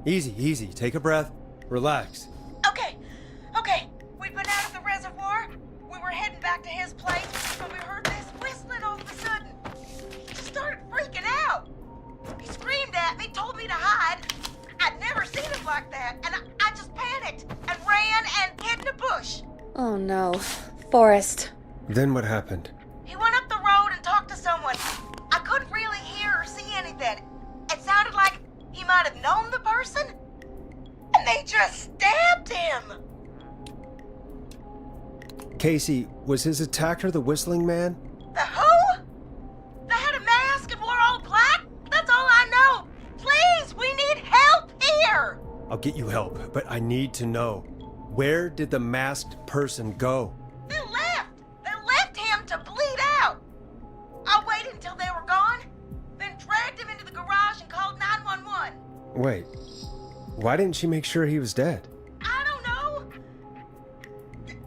Easy, easy. Take a breath. Relax. Okay. We'd been out of the reservoir. We were heading back to his place when we heard this whistling all of a sudden. He just started freaking out. He screamed at me, told me to hide. I'd never seen him like that, and I just panicked and ran and hid in a bush. Oh no. Forrest. Then what happened? He went up the road and talked to someone. I couldn't really hear or see anything. It sounded like he might have known the person, and they just stabbed him. Casey, was his attacker the whistling man? The who? They had a mask and wore all black? That's all I know. Please, we need help here. I'll get you help, but I need to know. Where did the masked person go? They left. They left him to bleed out. I waited until they were gone, then dragged him into the garage and called 911. Wait, why didn't she make sure he was dead? I don't know.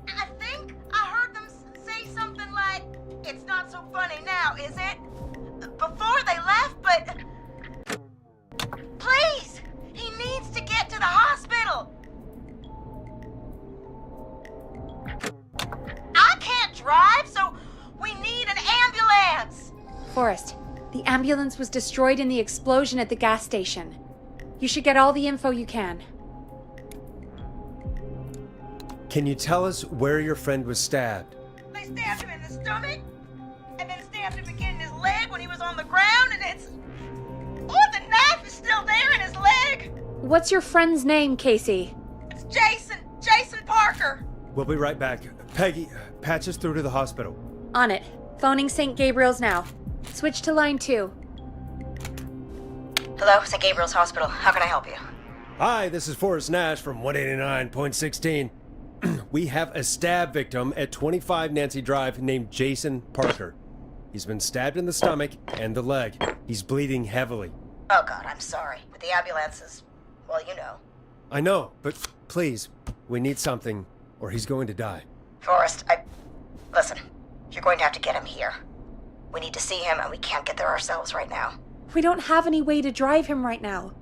I think I heard them say something like, "It's not so funny now, is it?" Before they left, but... Please! He needs to get to the hospital! I can't drive, so we need an ambulance! Forrest, the ambulance was destroyed in the explosion at the gas station. You should get all the info you can. Can you tell us where your friend was stabbed? They stabbed him in the stomach, and then stabbed him again in his leg when he was on the ground, and it's... Oh, the knife is still there in his leg! What's your friend's name, Casey? It's Jason Parker! We'll be right back. Peggy, patch us through to the hospital. On it. Phoning St. Gabriel's now. Switch to line 2. Hello, St. Gabriel's Hospital. How can I help you? Hi, this is Forrest Nash from 189.16. We have a stab victim at 25 Nancy Drive named Jason Parker. He's been stabbed in the stomach and the leg. He's bleeding heavily. Oh God, I'm sorry. With the ambulances, well, you know. I know, but please, we need something, or he's going to die. Forrest, Listen, you're going to have to get him here. We need to see him, and we can't get there ourselves right now. We don't have any way to drive him right now.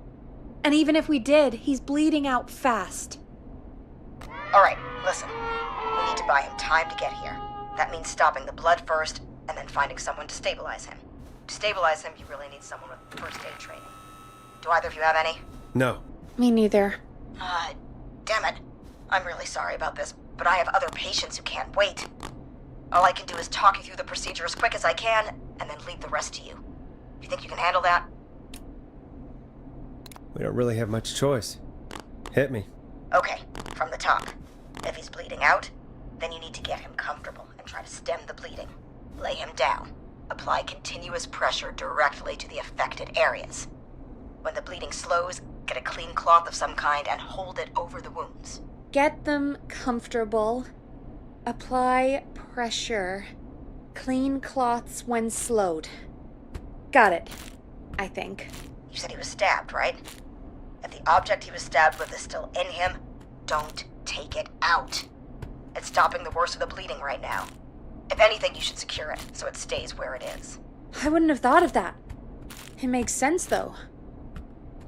And even if we did, he's bleeding out fast. All right, listen. We need to buy him time to get here. That means stopping the blood first, and then finding someone to stabilize him. To stabilize him, you really need someone with first aid training. Do either of you have any? No. Me neither. Damn it. I'm really sorry about this, but I have other patients who can't wait. All I can do is talk you through the procedure as quick as I can, and then leave the rest to you. You think you can handle that? We don't really have much choice. Hit me. Okay, from the top. If he's bleeding out, then you need to get him comfortable and try to stem the bleeding. Lay him down. Apply continuous pressure directly to the affected areas. When the bleeding slows, get a clean cloth of some kind and hold it over the wounds. Get them comfortable. Apply pressure. Clean cloths when slowed. Got it. I think. You said he was stabbed, right? If the object he was stabbed with is still in him, don't take it out. It's stopping the worst of the bleeding right now. If anything, you should secure it so it stays where it is. I wouldn't have thought of that. It makes sense, though.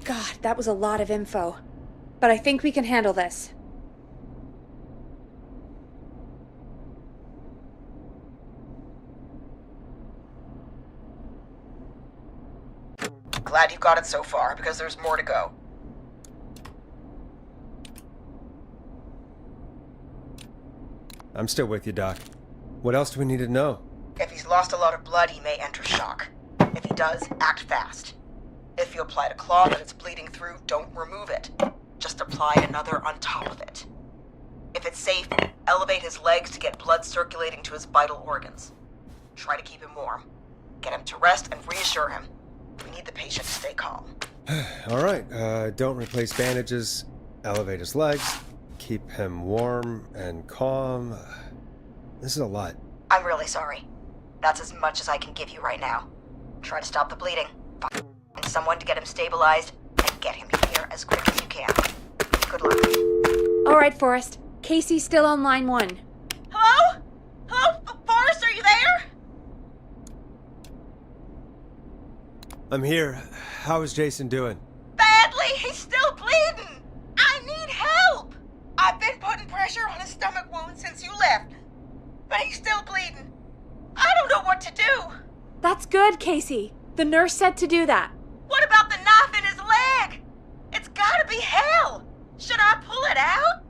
God, that was a lot of info. But I think we can handle this. Glad you got it so far, because there's more to go. I'm still with you, Doc. What else do we need to know? If he's lost a lot of blood, he may enter shock. If he does, act fast. If you applied a cloth and it's bleeding through, don't remove it. Just apply another on top of it. If it's safe, elevate his legs to get blood circulating to his vital organs. Try to keep him warm. Get him to rest and reassure him. We need the patient to stay calm. All right, don't replace bandages. Elevate his legs. Keep him warm and calm. This is a lot. I'm really sorry. That's as much as I can give you right now. Try to stop the bleeding. Find someone to get him stabilized, and get him here as quick as you can. Good luck. All right, Forrest. Casey's still on line 1. Hello? Hello, Forrest, are you there? I'm here. How is Jason doing? Badly! he's still bleeding! I need help! I've been putting pressure on his stomach wound since you left, but he's still bleeding. I don't know what to do. That's good, Casey. The nurse said to do that. What about the knife in his leg? It's gotta be hell! Should I pull it out?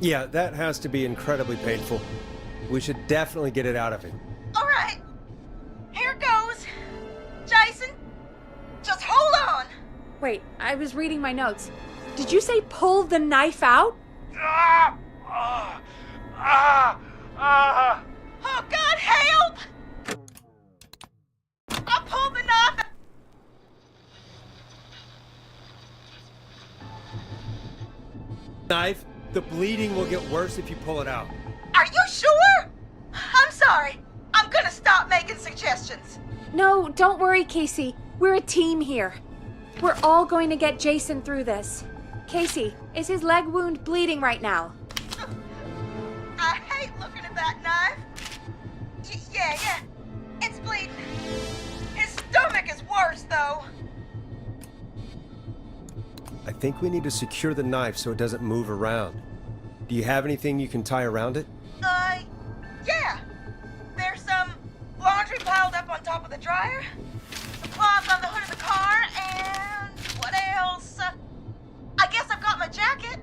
Yeah, that has to be incredibly painful. We should definitely get it out of him. All right. Here goes. Jason, just hold on. Wait, I was reading my notes. Did you say pull the knife out? Oh, God, help! I pulled the knife. Knife, the bleeding will get worse if you pull it out. Are you sure? I'm sorry. I'm gonna stop making suggestions. No, don't worry, Casey. We're a team here. We're all going to get Jason through this. Casey, is his leg wound bleeding right now? I hate looking at that knife. Yeah. It's bleeding. His stomach is worse, though. I think we need to secure the knife so it doesn't move around. Do you have anything you can tie around it? Yeah. There's some laundry piled up on top of the dryer, some cloths on the hood of the car, and what else? I guess I've got my jacket.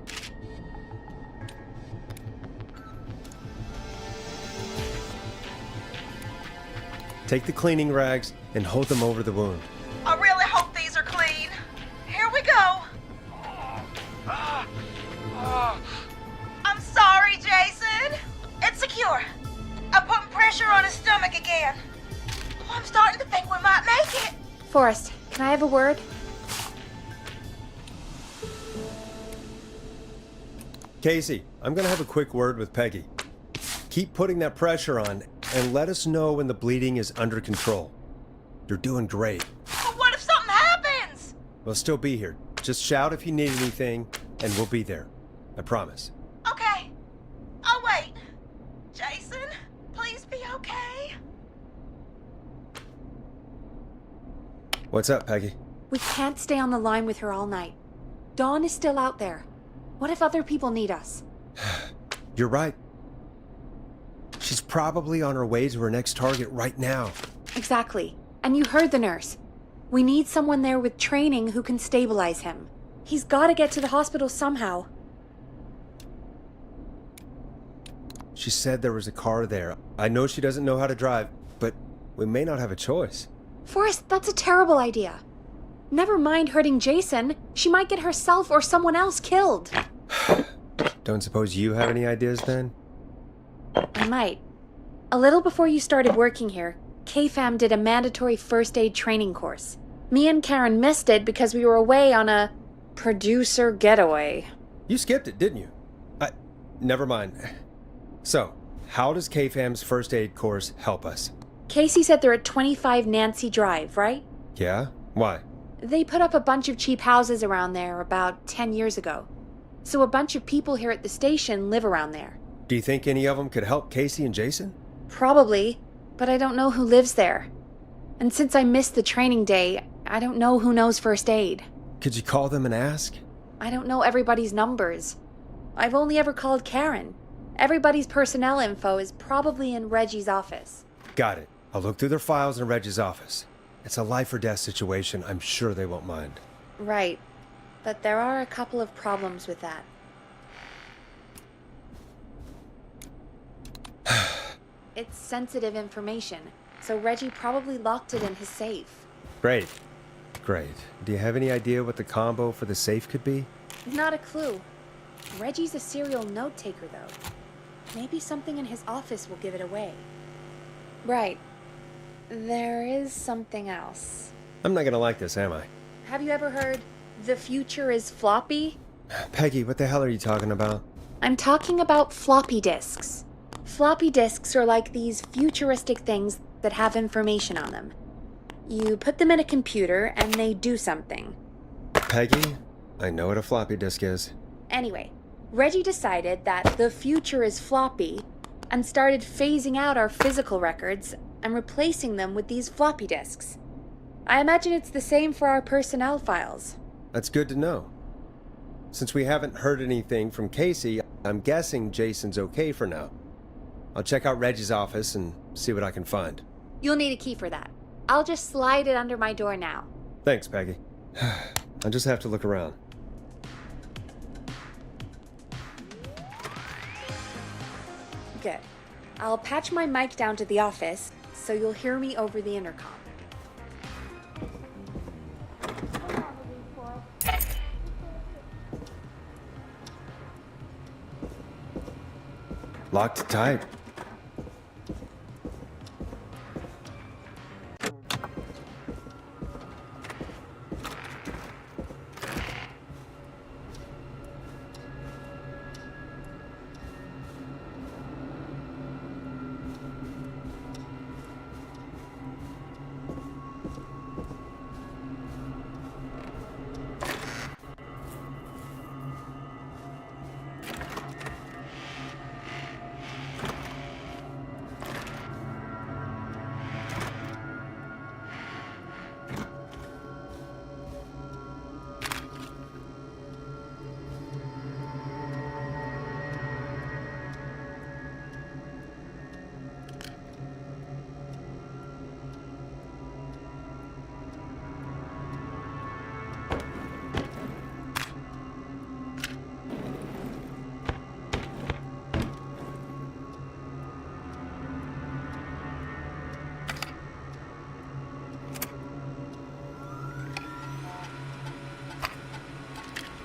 Take the cleaning rags and hold them over the wound. I really hope these are clean. Here we go. I'm sorry, Jason. It's secure. I'm putting pressure on his stomach again. Oh, I'm starting to think we might make it. Forrest, can I have a word? Casey, I'm gonna have a quick word with Peggy. Keep putting that pressure on and let us know when the bleeding is under control. You're doing great. But what if something happens? We'll still be here. Just shout if you need anything, and we'll be there. I promise. Okay. I'll wait. Jason, please be okay. What's up, Peggy? We can't stay on the line with her all night. Dawn is still out there. What if other people need us? You're right. She's probably on her way to her next target right now. Exactly. And you heard the nurse. We need someone there with training who can stabilize him. He's got to get to the hospital somehow. She said there was a car there. I know she doesn't know how to drive, but we may not have a choice. Forrest, that's a terrible idea. Never mind hurting Jason. She might get herself or someone else killed. Don't suppose you have any ideas then? I might. A little before you started working here, KFAM did a mandatory first aid training course. Me and Karen missed it because we were away on a producer getaway. You skipped it, didn't you? Never mind. So, how does KFAM's first aid course help us? Casey said they're at 25 Nancy Drive, right? Yeah? Why? They put up a bunch of cheap houses around there about 10 years ago. So a bunch of people here at the station live around there. Do you think any of them could help Casey and Jason? Probably, but I don't know who lives there. And since I missed the training day, I don't know who knows first aid. Could you call them and ask? I don't know everybody's numbers. I've only ever called Karen. Everybody's personnel info is probably in Reggie's office. Got it. I'll look through their files in Reggie's office. It's a life or death situation. I'm sure they won't mind. Right. But there are a couple of problems with that. It's sensitive information, so Reggie probably locked it in his safe. Great. Do you have any idea what the combo for the safe could be? Not a clue. Reggie's a serial note taker, though. Maybe something in his office will give it away. Right. There is something else. I'm not gonna like this, am I? Have you ever heard, the future is floppy? Peggy, what the hell are you talking about? I'm talking about floppy disks. Floppy disks are like these futuristic things that have information on them. You put them in a computer and they do something. Peggy, I know what a floppy disk is. Anyway, Reggie decided that the future is floppy, and started phasing out our physical records and replacing them with these floppy disks. I imagine it's the same for our personnel files. That's good to know. Since we haven't heard anything from Casey, I'm guessing Jason's okay for now. I'll check out Reggie's office and see what I can find. You'll need a key for that. I'll just slide it under my door now. Thanks, Peggy. I just have to look around. Good. I'll patch my mic down to the office, so you'll hear me over the intercom. Locked tight.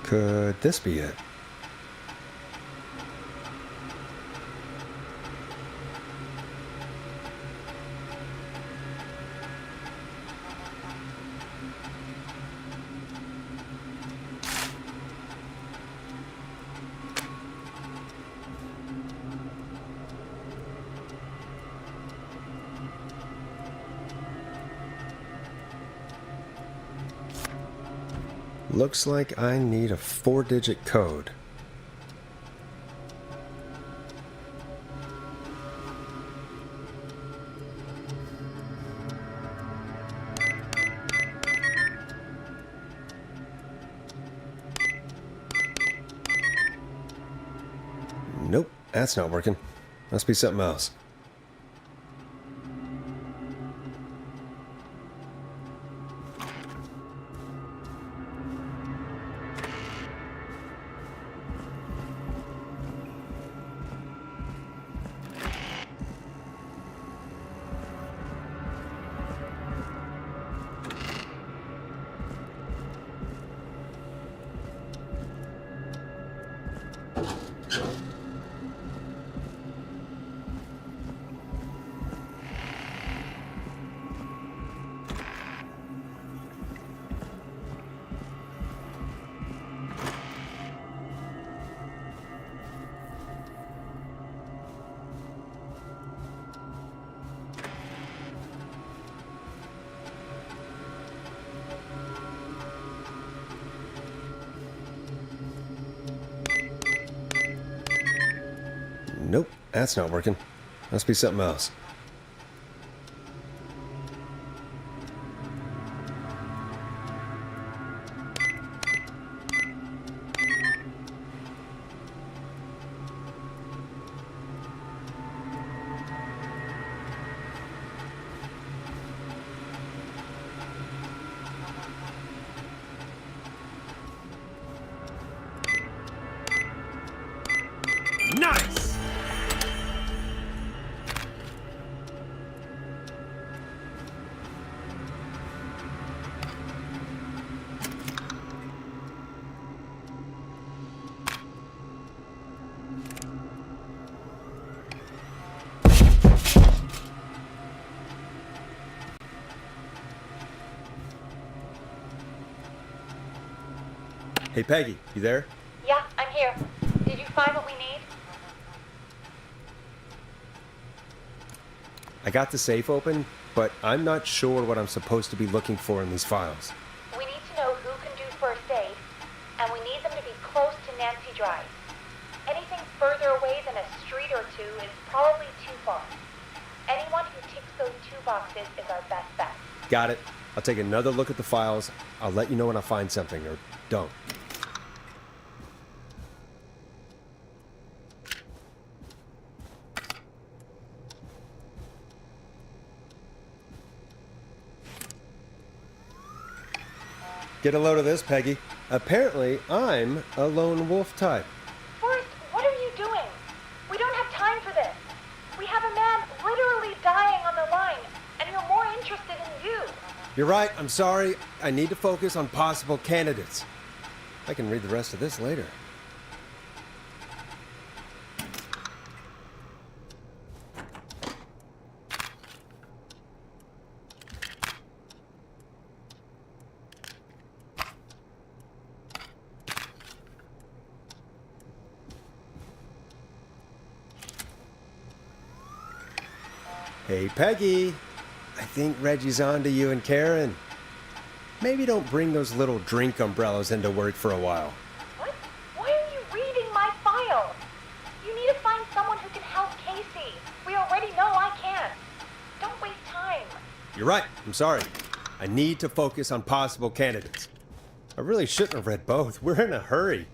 Could this be it? Looks like I need a 4-digit code. Nope, that's not working. Must be something else. Nope, that's not working. Must be something else. Nice! Hey, Peggy, you there? Yeah, I'm here. Did you find what we need? I got the safe open, but I'm not sure what I'm supposed to be looking for in these files. We need to know who can do first aid, and we need them to be close to Nancy Drive. Anything further away than a street or two is probably well. Anyone who ticks those 2 boxes is our best bet. Got it. I'll take another look at the files. I'll let you know when I find something, or don't. Get a load of this, Peggy. Apparently, I'm a lone wolf type. Forrest, what are you doing? We don't have time for this. We have a man literally dying on the line, and you're more interested in you. You're right, I'm sorry. I need to focus on possible candidates. I can read the rest of this later. Hey, Peggy. I think Reggie's on to you and Karen. Maybe don't bring those little drink umbrellas into work for a while. What? Why are you reading my file? You need to find someone who can help Casey. We already know I can't. Don't waste time. You're right. I'm sorry. I need to focus on possible candidates. I really shouldn't have read both. We're in a hurry.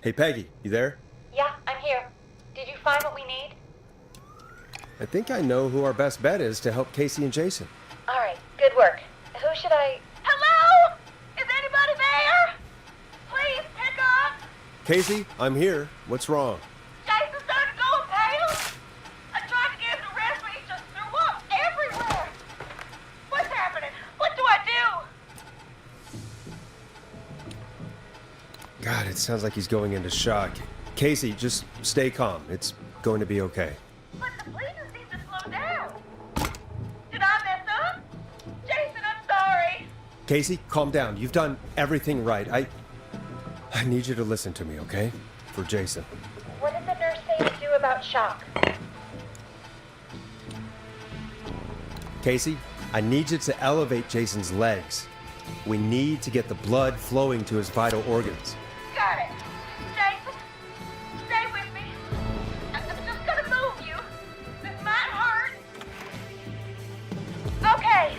Hey, Peggy, you there? Yeah, I'm here. Did you find what we need? I think I know who our best bet is to help Casey and Jason. All right, good work. Who should I... Hello? Is anybody there? Please pick up. Casey, I'm here. What's wrong? Jason started going pale. I tried to give him a rest, but he just threw up everywhere. What's happening? What do I do? God, it sounds like he's going into shock. Casey, just stay calm. It's going to be okay. But the bleeding seems to slow down. Did I mess up? Jason, I'm sorry. Casey, calm down. You've done everything right. I need you to listen to me, okay? For Jason. What did the nurse say to do about shock? Casey, I need you to elevate Jason's legs. We need to get the blood flowing to his vital organs. Got it. Jason, stay with me. I'm just gonna move you. This might hurt. Okay.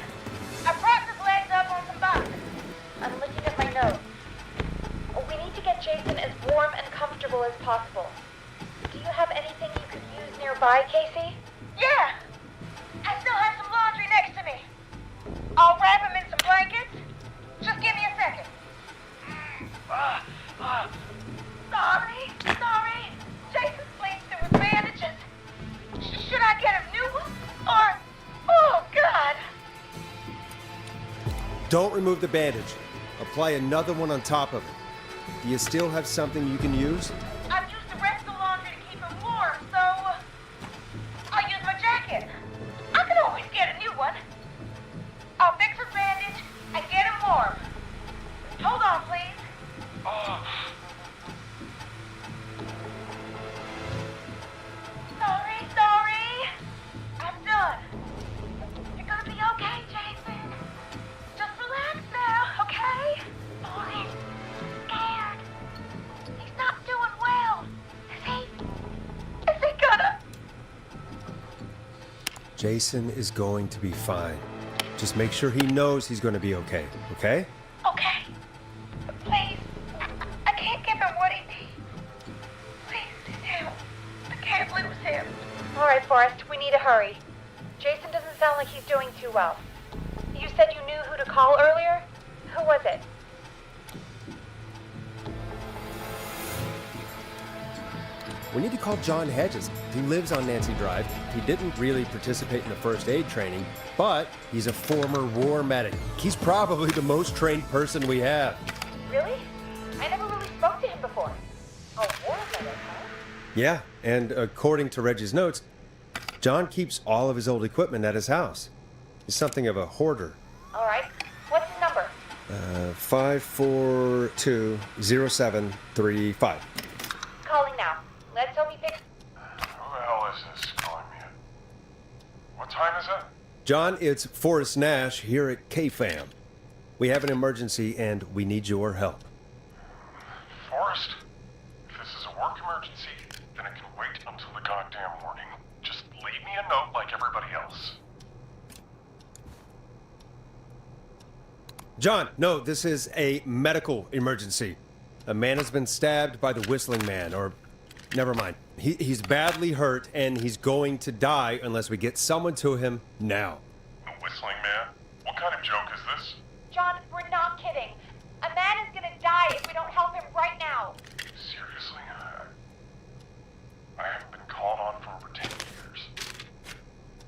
I propped his legs up on some comfortable as possible. Do you have anything you could use nearby, Casey? Yeah! I still have some laundry next to me. I'll wrap him in some blankets. Just give me a second. Sorry. Jason's bleeding through his bandages. Should I get him new ones? Or... Oh, God! Don't remove the bandage. Apply another one on top of it. Do you still have something you can use? I've used the rest of the laundry to keep him warm, so... I'll use my jacket. I can always get a new one. I'll fix his bandage and get him warm. Hold on, please. Sorry. I'm done. You're gonna be okay, Jason. Just relax now, okay? Oh, he's scared. He's not doing well. Is he gonna... Jason is going to be fine. Just make sure he knows he's going to be okay, okay? Okay. Please. I can't give him what he needs. Please, help. I can't lose him. All right, Forrest, we need to hurry. Jason doesn't sound like he's doing too well. You said you knew who to call earlier? Who was it? We need to call John Hedges. He lives on Nancy Drive. He didn't really participate in the first aid training, but he's a former war medic. He's probably the most trained person we have. Really? I never really spoke to him before. Oh, war medic, huh? Yeah, and according to Reggie's notes, John keeps all of his old equipment at his house. He's something of a hoarder. All right. What's his number? 5420735. Calling now. Let's hope he picks... Who the hell is this calling me? What time is it? John, it's Forrest Nash here at KFAM. We have an emergency and we need your help. Forrest? If this is a work emergency, then it can wait until the goddamn morning. Just leave me a note like everybody else. John, no, this is a medical emergency. A man has been stabbed by the Whistling Man, or... Never mind. He's badly hurt, and he's going to die unless we get someone to him now. The Whistling Man? What kind of joke is this? John, we're not kidding. A man is gonna die if we don't help him right now. Seriously? I haven't been called on for over 10 years.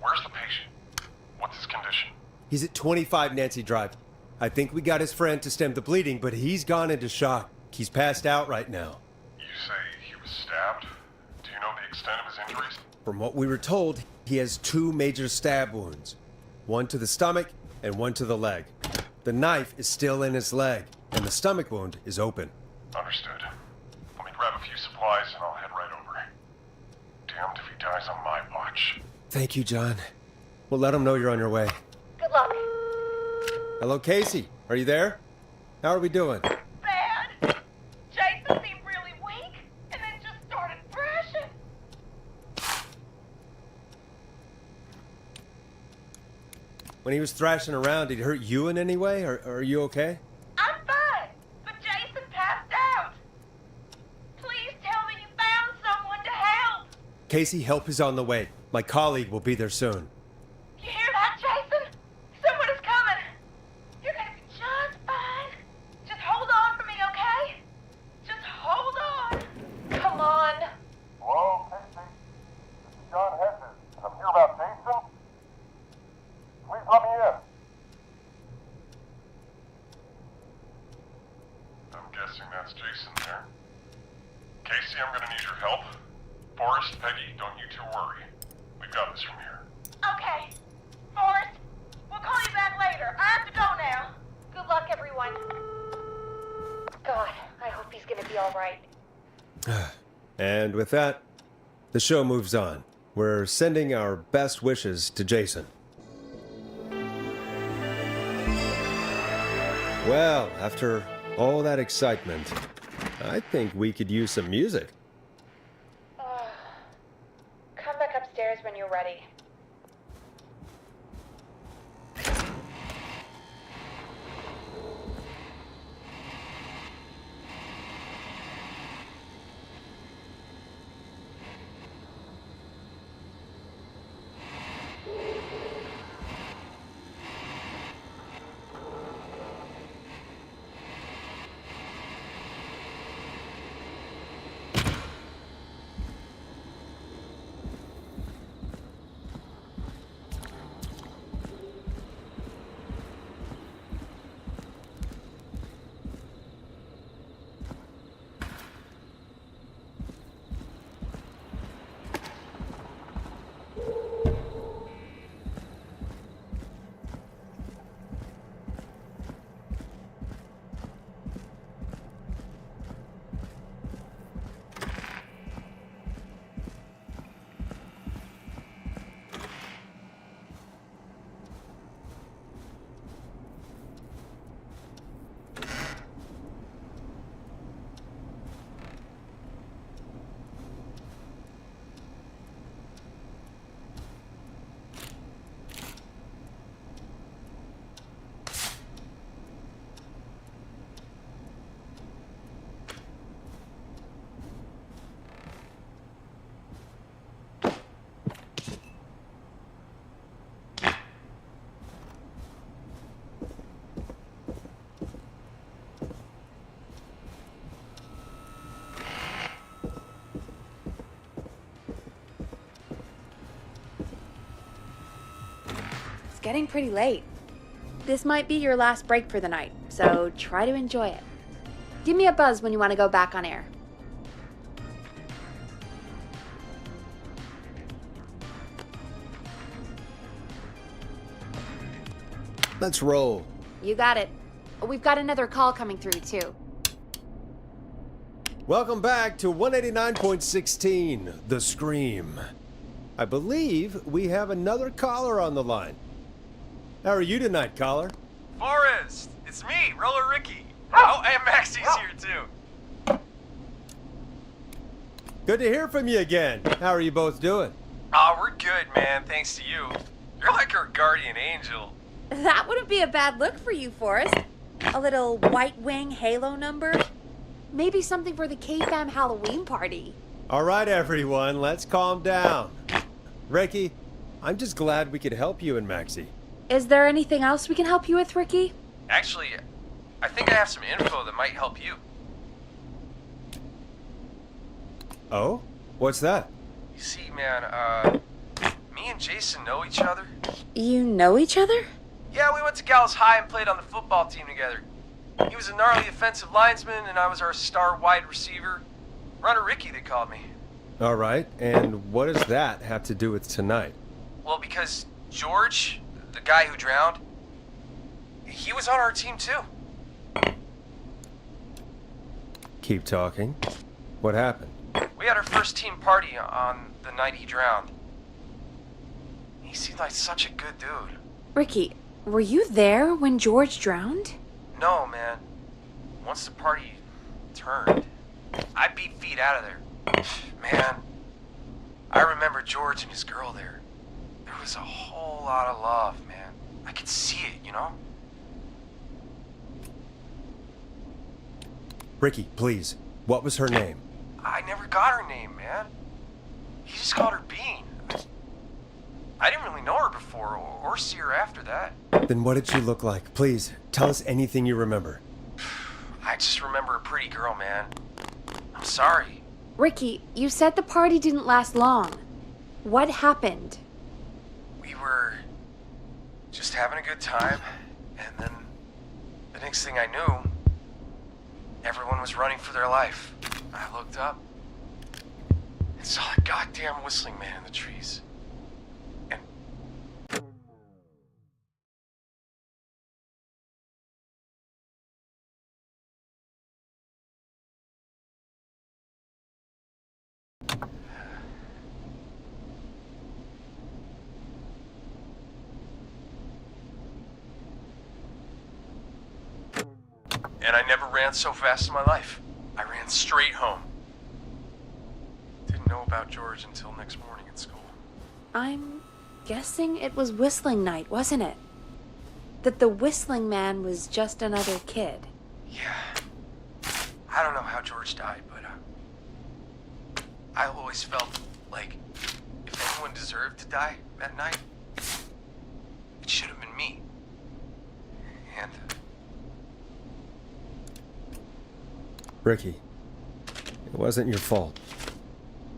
Where's the patient? What's his condition? He's at 25 Nancy Drive. I think we got his friend to stem the bleeding, but he's gone into shock. He's passed out right now. You say he was stabbed? Do you know the extent of his injuries? From what we were told, he has 2 major stab wounds. One to the stomach and one to the leg. The knife is still in his leg, and the stomach wound is open. Understood. Let me grab a few supplies and I'll head right over. Damned if he dies on my watch. Thank you, John. We'll let him know you're on your way. Good luck. Hello, Casey. Are you there? How are we doing? Bad. Jason seemed really weak, and then just started thrashing. When he was thrashing around, did he hurt you in any way? Or are you okay? I'm fine, but Jason passed out. Please tell me you found someone to help. Casey, help is on the way. My colleague will be there soon. You hear that, Jason? Someone is coming. You're gonna be just fine. Just hold on for me, okay? Just hold on. Come on. Hello, Casey. This is John Hedges. I'm here about Jason. Please let me in. I'm guessing that's Jason there. Casey, I'm gonna need your help. Forrest, Peggy, don't you two worry. We've got this from here. Okay. Forrest, we'll call you back later. I have to go now. Good luck, everyone. God, I hope he's gonna be all right. And with that, the show moves on. We're sending our best wishes to Jason. Well, after all that excitement, I think we could use some music. Come back upstairs when you're ready. getting pretty late. This might be your last break for the night, so try to enjoy it. Give me a buzz when you want to go back on air. Let's roll. You got it. We've got another call coming through, too. Welcome back to 189.16, The Scream. I believe we have another caller on the line. How are you tonight, caller? Forrest, it's me, Roller Ricky. Oh, and Maxie's here too. Good to hear from you again. How are you both doing? Oh, we're good, man, thanks to you. You're like our guardian angel. That wouldn't be a bad look for you, Forrest. A little White Wing Halo number? Maybe something for the K-Fam Halloween party. All right, everyone, let's calm down. Ricky, I'm just glad we could help you and Maxie. Is there anything else we can help you with, Ricky? Actually, I think I have some info that might help you. Oh? What's that? You see, man, me and Jason know each other. You know each other? Yeah, we went to Gallows High and played on the football team together. He was a gnarly offensive linesman, and I was our star wide receiver. Runner Ricky, they called me. All right, and what does that have to do with tonight? Well, because George, the guy who drowned, he was on our team too. Keep talking. What happened? We had our first team party on the night he drowned. He seemed like such a good dude. Ricky, were you there when George drowned? No, man. Once the party turned, I beat feet out of there. Man, I remember George and his girl there. There was a whole lot of love, man. I could see it, you know? Ricky, please. What was her name? I never got her name, man. He just called her Bean. I didn't really know her before or see her after that. Then what did she look like? Please, tell us anything you remember. I just remember a pretty girl, man. I'm sorry. Ricky, you said the party didn't last long. What happened? We were just having a good time, and then the next thing I knew, everyone was running for their life. I looked up and saw a goddamn whistling man in the trees. And I never ran so fast in my life. I ran straight home. Didn't know about George until next morning at school. I'm guessing it was whistling night, wasn't it? That the whistling man was just another kid. Yeah. I don't know how George died, but I always felt like if anyone deserved to die that night, it should have been me. And Ricky, it wasn't your fault.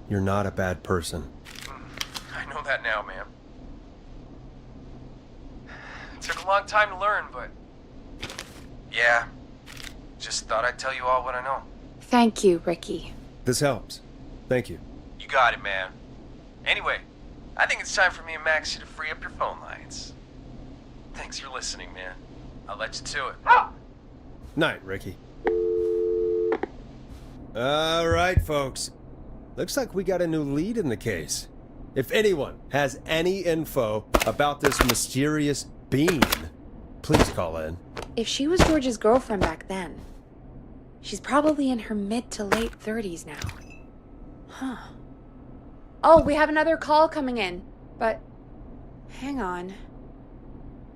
You're not a bad person. I know that now, ma'am. It took a long time to learn, but yeah, just thought I'd tell you all what I know. Thank you, Ricky. This helps. Thank you. You got it, man. Anyway, I think it's time for me and Maxie to free up your phone lines. Thanks for listening, man. I'll let you to it. Night, Ricky. All right, folks. Looks like we got a new lead in the case. If anyone has any info about this mysterious bean, please call in. If she was George's girlfriend back then, she's probably in her mid to late 30s now. Huh. Oh, we have another call coming in, but hang on.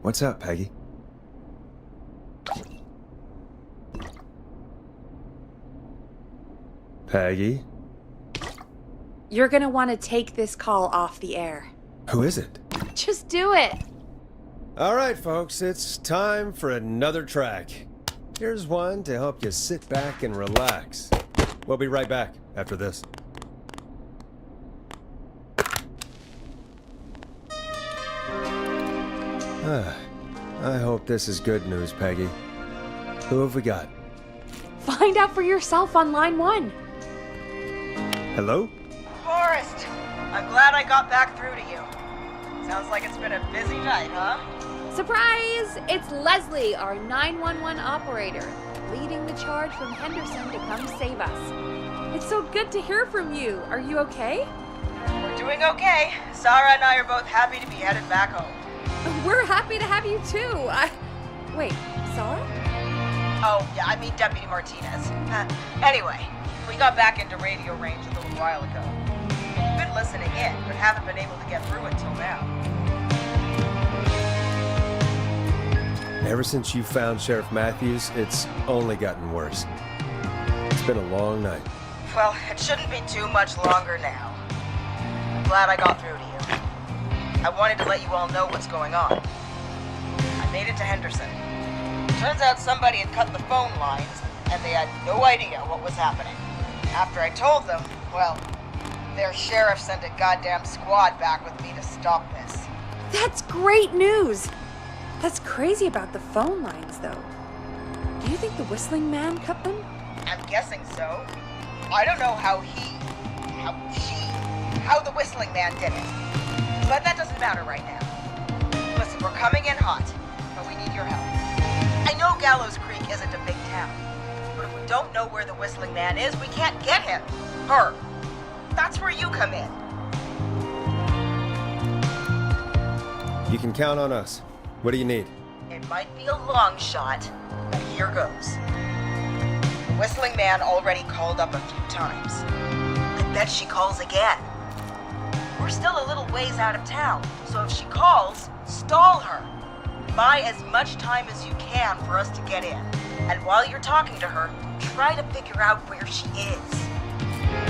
What's up, Peggy? Peggy? You're gonna want to take this call off the air. Who is it? Just do it. All right, folks, it's time for another track. Here's one to help you sit back and relax. We'll be right back after this. I hope this is good news, Peggy. Who have we got? Find out for yourself on line 1. Hello? Forrest, I'm glad I got back through to you. Sounds like it's been a busy night, huh? Surprise! It's Leslie, our 911 operator, leading the charge from Henderson to come save us. It's so good to hear from you. Are you okay? We're doing okay. Sarah and I are both happy to be headed back home. We're happy to have you too. Wait, Sarah? Oh, yeah, I mean Deputy Martinez. Anyway, we got back into radio range a little while ago. We've been listening in, but haven't been able to get through it till now. Ever since you found Sheriff Matthews, it's only gotten worse. It's been a long night. Well, it shouldn't be too much longer now. I'm glad I got through to you. I wanted to let you all know what's going on. I made it to Henderson. Turns out somebody had cut the phone lines, and they had no idea what was happening. After I told them, well, their sheriff sent a goddamn squad back with me to stop this. That's great news. That's crazy about the phone lines, though. Do you think the Whistling Man cut them? I'm guessing so. I don't know how the Whistling Man did it. But that doesn't matter right now. Listen, we're coming in hot, but we need your help. I know Gallows Creek isn't a big town, but if we don't know where the Whistling Man is, we can't get him. Her. That's where you come in. You can count on us. What do you need? It might be a long shot, but here goes. The Whistling Man already called up a few times. I bet she calls again. We're still a little ways out of town, so if she calls, stall her. Buy as much time as you can for us to get in. And while you're talking to her, try to figure out where she is.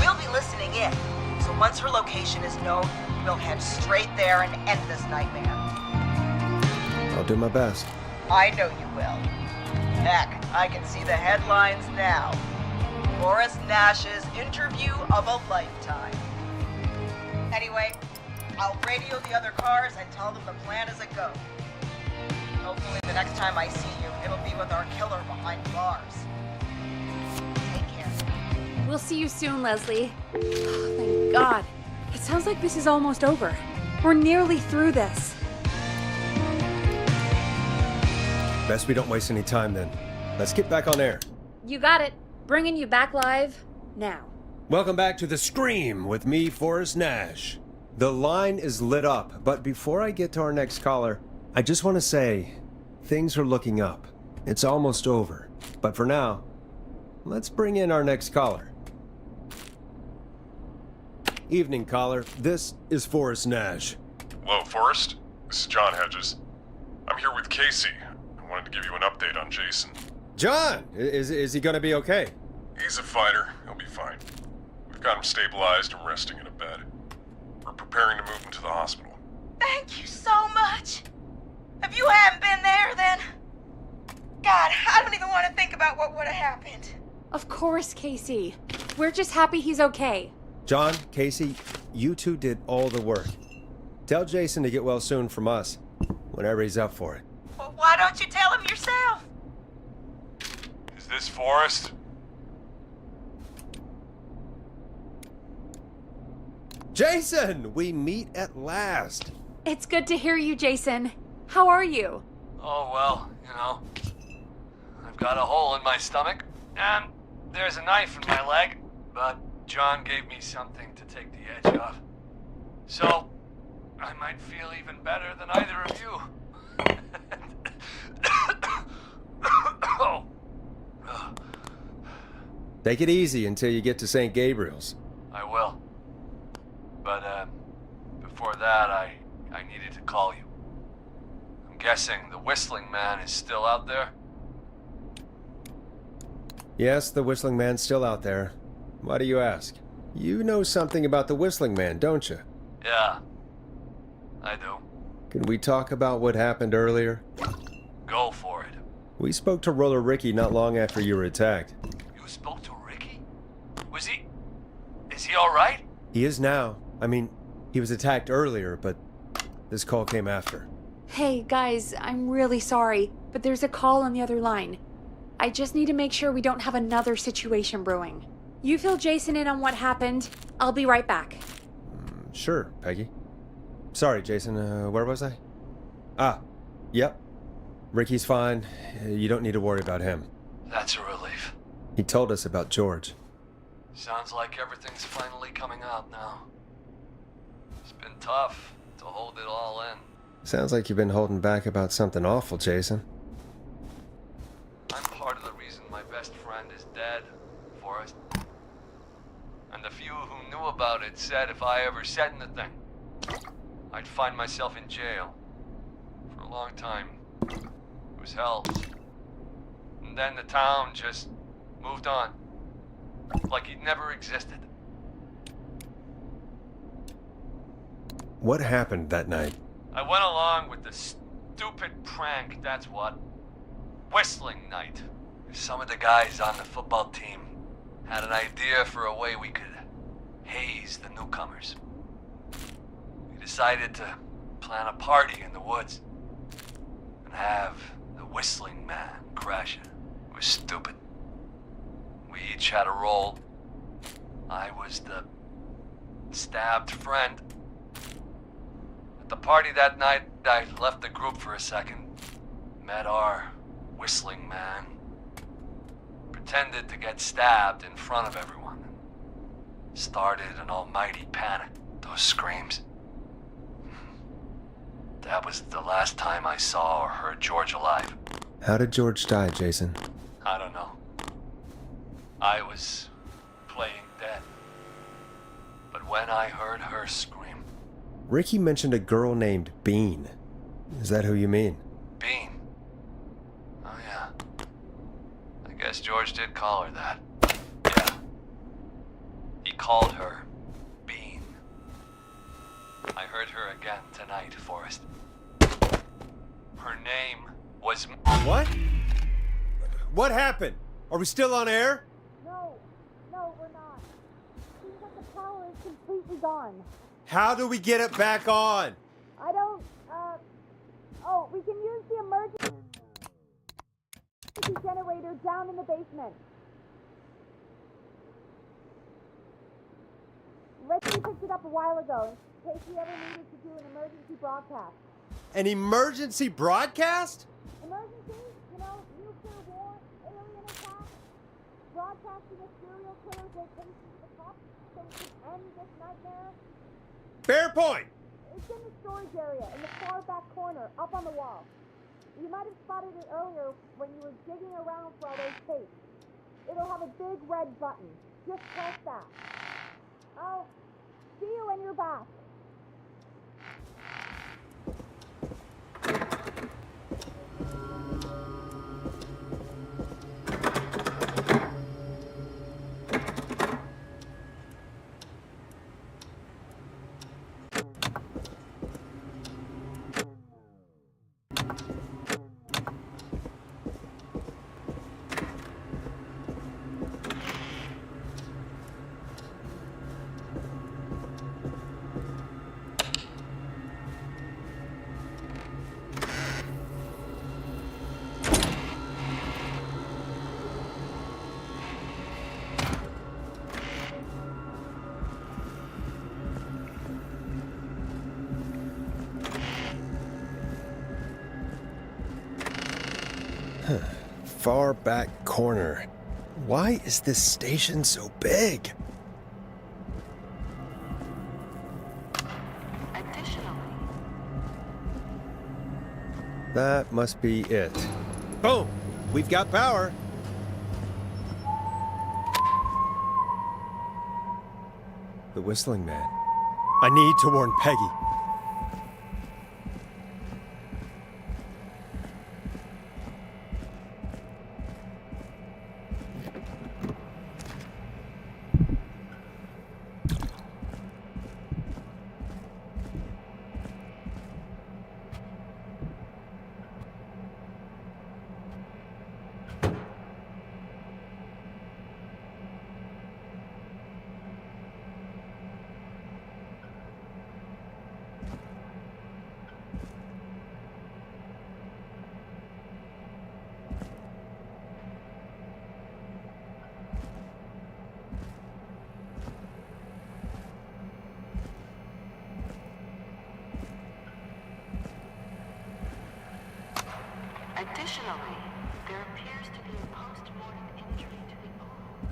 We'll be listening in, so once her location is known, we'll head straight there and end this nightmare. I'll do my best. I know you will. Heck, I can see the headlines now. Forrest Nash's interview of a lifetime. Anyway, I'll radio the other cars and tell them the plan is a go. Hopefully the next time I see you, it'll be with our killer behind bars. Take care. We'll see you soon, Leslie. Oh, thank God. It sounds like this is almost over. We're nearly through this. Best we don't waste any time then. Let's get back on air. You got it. Bringing you back live now. Welcome back to The Scream with me, Forrest Nash. The line is lit up, but before I get to our next caller, I just want to say, things are looking up. It's almost over. But for now, let's bring in our next caller. Evening, caller. This is Forrest Nash. Hello, Forrest. This is John Hedges. I'm here with Casey. I wanted to give you an update on Jason. John! Is he gonna be okay? He's a fighter. He'll be fine. We've got him stabilized and resting in a bed. We're preparing to move him to the hospital. Thank you so much. If you hadn't been there, then... God, I don't even want to think about what would have happened. Of course, Casey. We're just happy he's okay. John, Casey, you two did all the work. Tell Jason to get well soon from us, whenever he's up for it. Well, why don't you tell him yourself? Is this Forrest? Jason! We meet at last! It's good to hear you, Jason. How are you? Oh, well, you know, I've got a hole in my stomach, and there's a knife in my leg, but John gave me something to take the edge off. So, I might feel even better than either of you. Oh. Take it easy until you get to St. Gabriel's. I will. But, before that, I needed to call you. I'm guessing the Whistling Man is still out there? Yes, the Whistling Man's still out there. Why do you ask? You know something about the Whistling Man, don't you? Yeah, I do. Can we talk about what happened earlier? Go for it. We spoke to Roller Ricky not long after you were attacked. You spoke to Ricky? Is he alright? He is now. I mean, he was attacked earlier, but this call came after. Hey, guys, I'm really sorry, but there's a call on the other line. I just need to make sure we don't have another situation brewing. You fill Jason in on what happened. I'll be right back. Sure, Peggy. Sorry, Jason, where was I? Ah, yep. Ricky's fine. You don't need to worry about him. That's a relief. He told us about George. Sounds like everything's finally coming out now. It's been tough to hold it all in. Sounds like you've been holding back about something awful, Jason. I'm part of the reason my best friend is dead, Forrest. And the few who knew about it said if I ever said anything, I'd find myself in jail. For a long time. It was hell. And then the town just moved on. Like he'd never existed. What happened that night? I went along with the stupid prank, that's what. Whistling night. Some of the guys on the football team had an idea for a way we could haze the newcomers. We decided to plan a party in the woods and have the Whistling Man crash it. It was stupid. We each had a role. I was the stabbed friend. At the party that night, I left the group for a second. Met our Whistling Man. Pretended to get stabbed in front of everyone. Started an almighty panic. Those screams. That was the last time I saw or heard George alive. How did George die, Jason? I don't know. I was playing dead. But when I heard her scream... Ricky mentioned a girl named Bean. Is that who you mean? Bean? Oh yeah. I guess George did call her that. Yeah. He called her Bean. I heard her again tonight, Forrest. Her name was... What? What happened? Are we still on air? No, we're not. Seems like the power is completely gone. How do we get it back on? I don't, we can use the emergency generator down in the basement. Ricky picked it up a while ago in case we ever needed to do an emergency broadcast. An emergency broadcast? Emergency? You know, nuclear war, alien attack, broadcasting a serial killer's location to the cops so we can end this nightmare. Fair point. It's in the storage area in the far back corner, up on the wall. You might have spotted it earlier when you were digging around for all those tapes. It'll have a big red button. Just press that. I'll see you when you're back. Far back corner. Why is this station so big? Additionally, That must be it. Boom! We've got power. The Whistling Man. I need to warn Peggy. Unfortunately, there appears to be a post-mortem injury to the arm.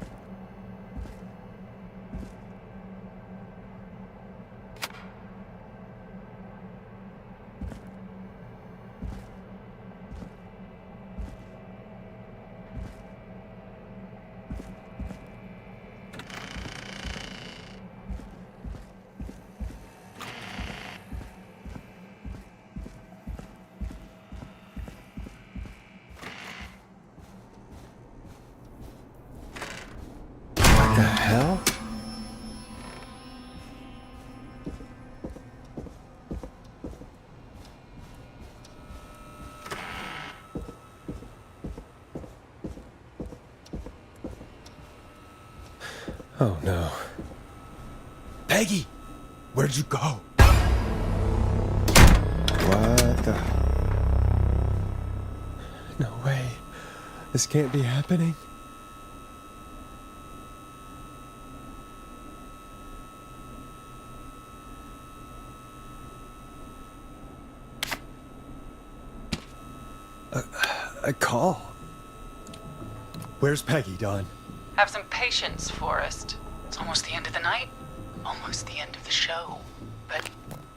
What the hell? Oh no. Peggy! Where'd you go? What the? No way. This can't be happening. A call? Where's Peggy, Don? Have some patience, Forrest. It's almost the end of the night. Almost the end of the show. But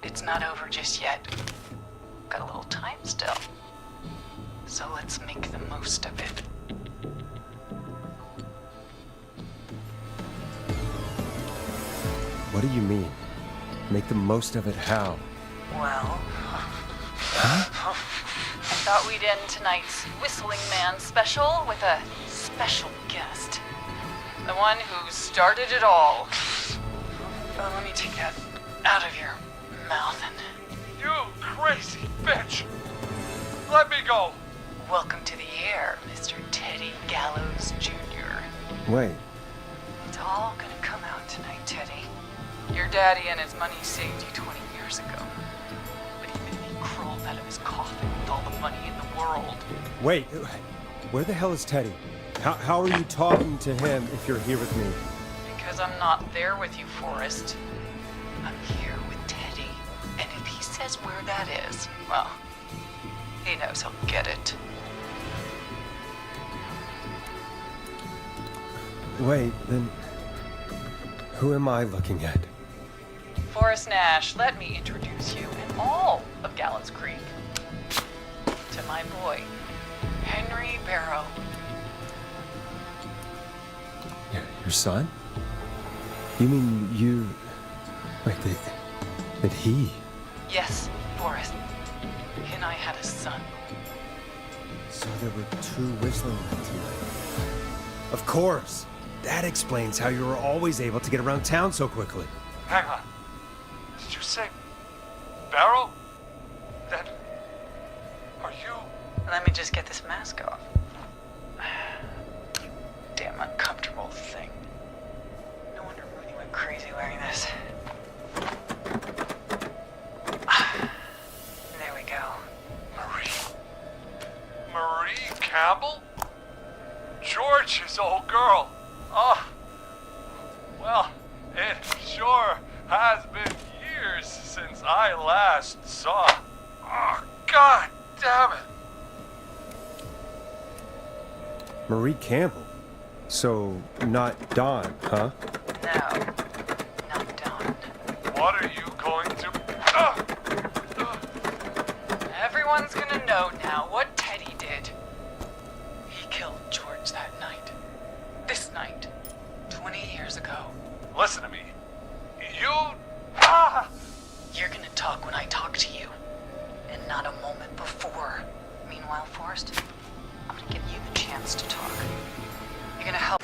it's not over just yet. Got a little time still. So let's make the most of it. What do you mean? Make the most of it how? Well... I thought we'd end tonight's Whistling Man special with a special guest. The one who started it all. Let me take that out of your mouth and... You crazy bitch! Let me go! Welcome to the air, Mr. Teddy Gallows Jr. Wait, It's all gonna come out tonight, Teddy. Your daddy and his money saved you 20 years ago. But even if he crawled out of his coffin with all the money in the world, wait. Where the hell is Teddy? How are you talking to him if you're here with me? because I'm not there with you, Forrest. I'm here with Teddy. And if he says where that is, well, he knows he'll get it. Wait, then who am I looking at? Forrest Nash, let me introduce you and all of Gallows Creek to my boy, Henry Barrow. Your son? You mean you... Wait, that he... Yes, Forrest. He and I had a son. So there were two Whistling Men tonight. Of course! That explains how you were always able to get around town so quickly. Hang on. Did you say Barrow? That... Are you... Let me just get this mask off. Damn uncomfortable thing. No wonder Mooney went crazy wearing this. There we go. Marie Campbell? George's old girl. Oh. Well, it sure has been years since I last saw... Oh, God damn it. Marie Campbell. So, not Dawn, huh? No, not done. What are you going to... Everyone's gonna know now what Teddy did. He killed George that night. This night. 20 years ago. Listen to me. You... You're gonna talk when I talk to you. And not a moment before. Meanwhile, Forrest, I'm gonna give you the chance to talk. You're gonna help...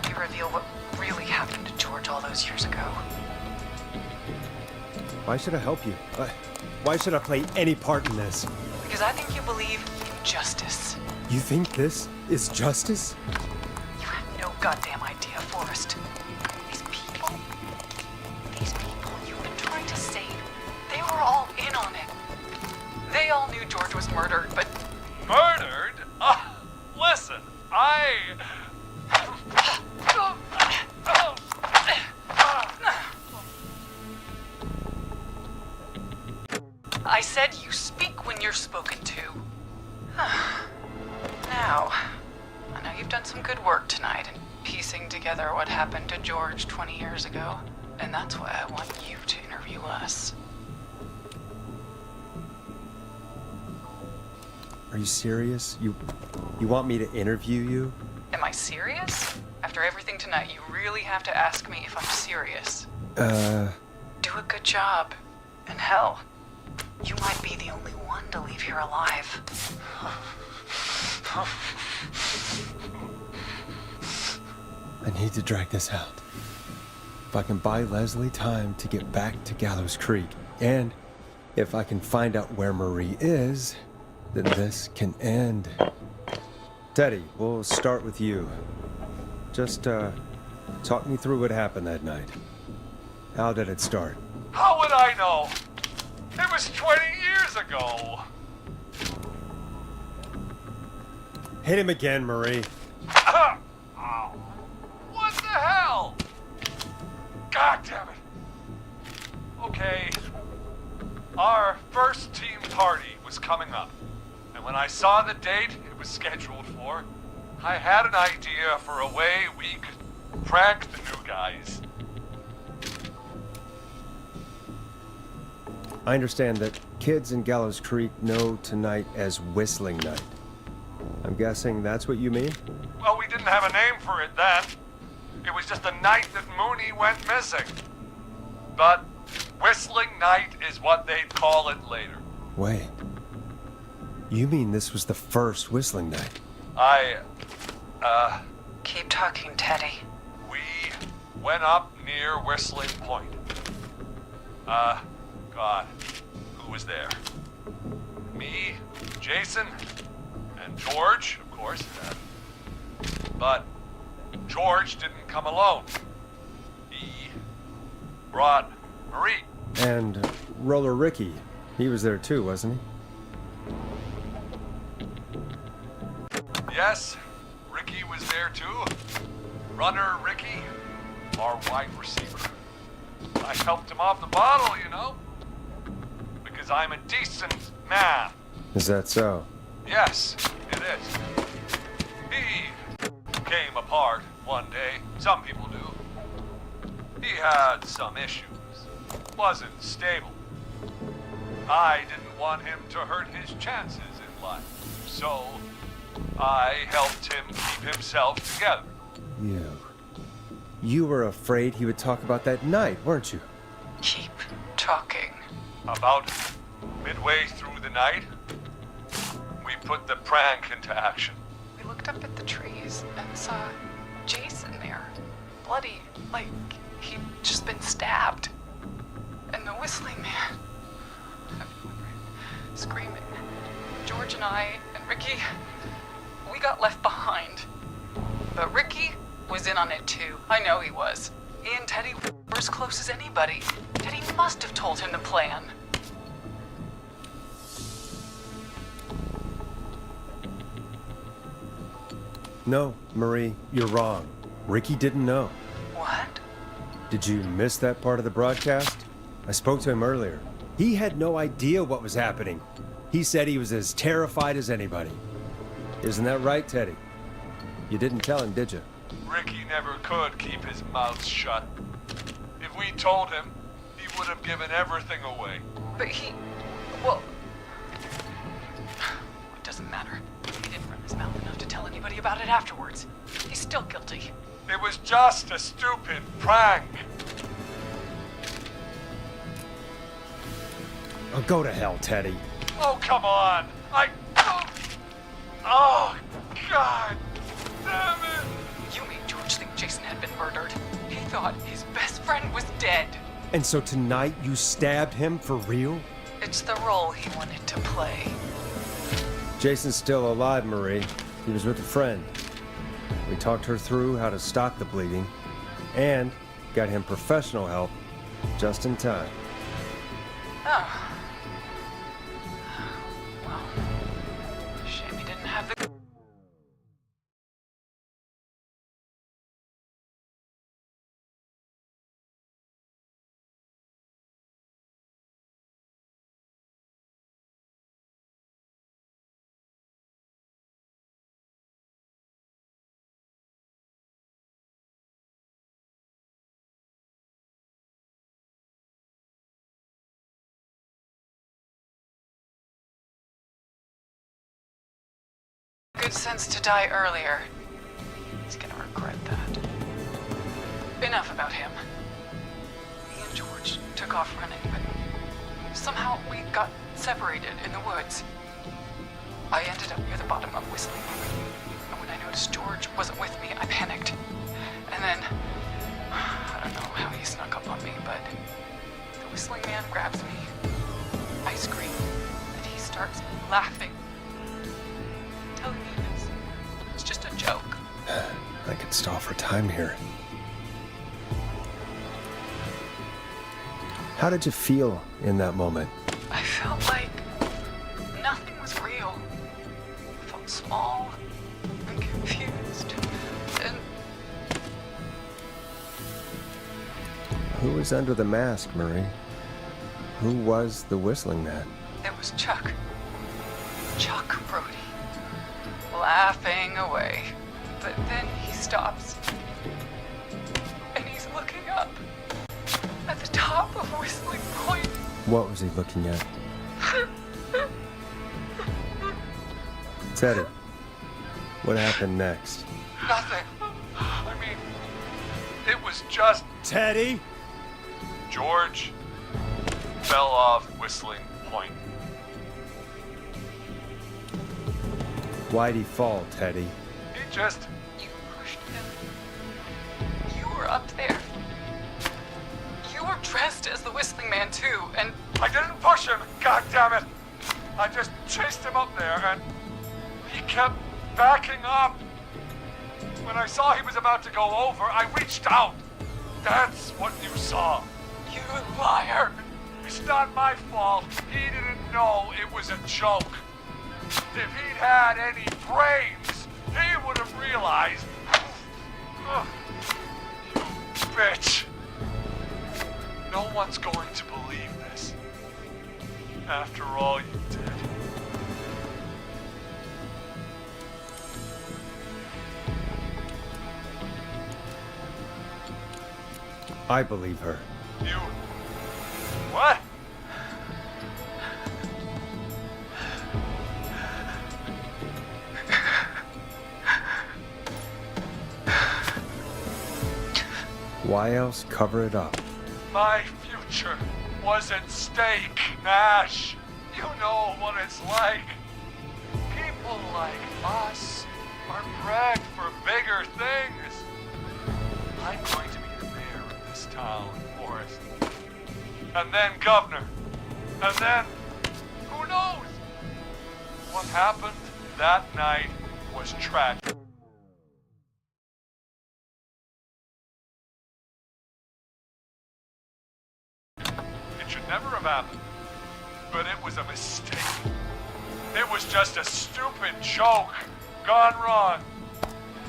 You reveal what really happened to George all those years ago. Why should I help you? Why should I play any part in this? Because I think you believe in justice. You think this is justice? You have no goddamn idea, Forrest. These people you've been trying to save, they were all in on it. They all knew George was murdered, but Murdered? Listen, I said you speak when you're spoken to. Now, I know you've done some good work tonight in piecing together what happened to George 20 years ago, and that's why I want you to interview us. Are you serious? You want me to interview you? Am I serious? After everything tonight, you really have to ask me if I'm serious. Do a good job. And hell, you might be the only one to leave here alive. I need to drag this out. If I can buy Leslie time to get back to Gallows Creek, and if I can find out where Marie is, then this can end. Teddy, we'll start with you. Just, talk me through what happened that night. How did it start? how would I know? It was 20 years ago. Hit him again, Marie. Ow. What the hell? God damn it. Okay. Our first team party was coming up. And when I saw the date it was scheduled for, I had an idea for a way we could prank the new guys. I understand that kids in Gallows Creek know tonight as Whistling Night. I'm guessing that's what you mean? Well, we didn't have a name for it then. It was just the night that Mooney went missing. But Whistling Night is what they'd call it later. Wait. You mean this was the first Whistling Night? Keep talking, Teddy. We went up near Whistling Point. God, who was there? Me, Jason, and George, of course. But George didn't come alone. He brought Marie. And Roller Ricky. He was there too, wasn't he? Yes, Ricky was there too. Runner Ricky, our wide receiver. I helped him off the bottle, you know. Because I'm a decent man. Is that so? Yes, it is. He came apart one day. Some people do. He had some issues. Wasn't stable. I didn't want him to hurt his chances in life. So, I helped him keep himself together. You were afraid he would talk about that night, weren't you? Keep talking. About midway through the night, we put the prank into action. We looked up at the trees and saw Jason there. Bloody, like he'd just been stabbed. And the Whistling Man, screaming. George and I and Ricky, we got left behind. But Ricky was in on it too. I know he was. He and Teddy were as close as anybody. Teddy must have told him the plan. No, Marie, you're wrong. Ricky didn't know. What? Did you miss that part of the broadcast? I spoke to him earlier. He had no idea what was happening. He said he was as terrified as anybody. Isn't that right, Teddy? You didn't tell him, did you? Ricky never could keep his mouth shut. If we told him, he would have given everything away. But well, it doesn't matter. He didn't run his mouth enough to tell anybody about it afterwards. He's still guilty. It was just a stupid prank. Oh, go to hell, Teddy. Oh, come on. Oh, God damn it. You made George think Jason had been murdered. He thought his best friend was dead. And so tonight you stabbed him for real? It It's the role he wanted to play. Jason's still alive, Marie. He was with a friend. We talked her through how to stop the bleeding and got him professional help just in time. Oh. Well, shame he didn't have the... good sense to die earlier. He's gonna regret that. Enough about him. Me and George took off running, but somehow we got separated in the woods. I ended up near the bottom of Whistling. And when I noticed George wasn't with me, I panicked. And then, I don't know how he snuck up on me, but the Whistling Man grabs me. I scream, and he starts laughing. Telling me it's just a joke. I could stall for time here. How did you feel in that moment? I felt like nothing was real. I felt small and confused. And Who was under the mask, Marie? Who was the Whistling Man? it was Chuck. Chuck Brody. Laughing away. But then he stops. And he's looking up. At the top of Whistling Point. What was he looking at? Teddy, what happened next? Nothing. I mean, it was just Teddy? George fell off Whistling Point. Why'd he fall, Teddy? He just... You pushed him. You were up there. You were dressed as the Whistling Man too, and I didn't push him, God damn it! I just chased him up there and he kept backing up. When I saw he was about to go over, I reached out. That's what you saw. you liar. It's not my fault. He didn't know it was a joke. If he'd had any brains, he would have realized. Ugh. You bitch. No one's going to believe this. After all you did. I believe her. You... What? Why else cover it up? My future was at stake, Nash. You know what it's like. People like us are bred for bigger things. I'm going to be the mayor of this town, Forrest. And then governor. And then, who knows? What happened that night was tragic. It should never have happened. But it was a mistake. It was just a stupid joke gone wrong.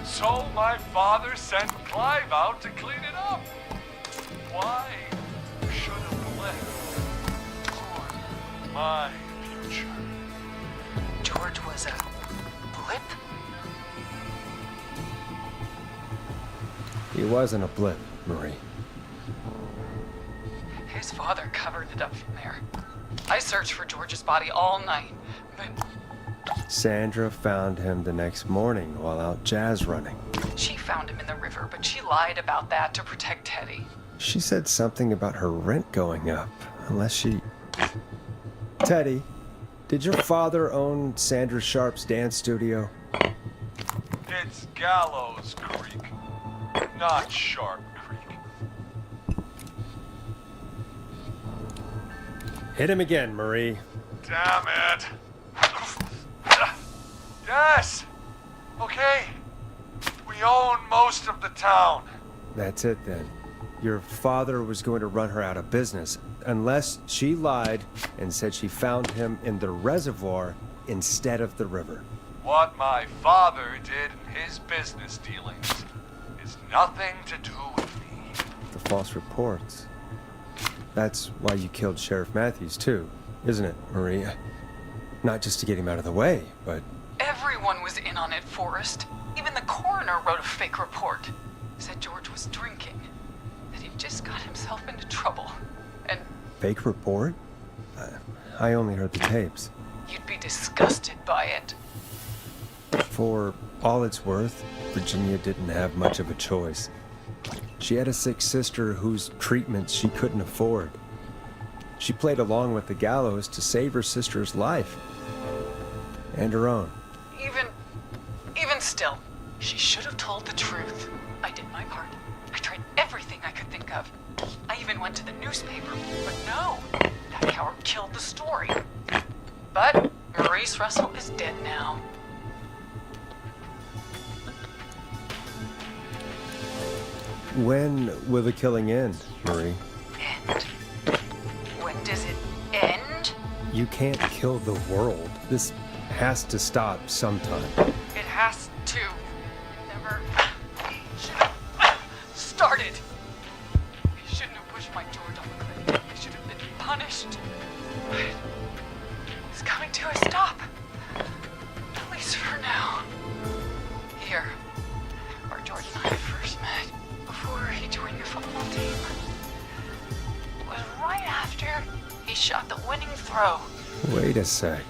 So my father sent Clive out to clean it up. Why should a blip ruin my future? George was a blip? He wasn't a blip, Marie. His father covered it up from there. I searched for George's body all night, but Sandra found him the next morning while out jazz running. she found him in the river, but she lied about that to protect Teddy. She said something about her rent going up, unless she... Teddy, did your father own Sandra Sharp's dance studio? It's Gallows Creek, not Sharp Creek. Hit him again, Marie. Damn it. Yes! Okay. We own most of the town. That's it then. Your father was going to run her out of business unless she lied and said she found him in the reservoir instead of the river. What my father did in his business dealings is nothing to do with me. The false reports. That's why you killed Sheriff Matthews too, isn't it, Maria? Not just to get him out of the way, but... Everyone was in on it, Forrest. Even the coroner wrote a fake report. Said George was drinking. That he'd just got himself into trouble. And Fake report? I only heard the tapes. you'd be disgusted by it. For all it's worth, Virginia didn't have much of a choice. She had a sick sister whose treatments she couldn't afford. She played along with the gallows to save her sister's life. And her own. Even still, she should have told the truth. I did my part. I tried everything I could think of. I even went to the newspaper, but no, that coward killed the story. But Maurice Russell is dead now. When will the killing end, Marie? End? When does it end? You can't kill the world. This has to stop sometime. It has to. It never should have started. He shouldn't have pushed my George on the cliff. He should have been punished. But it's coming to a stop. At least for now. Here, where George and I first met, before he joined the football team, was right after he shot the winning throw. Wait a sec.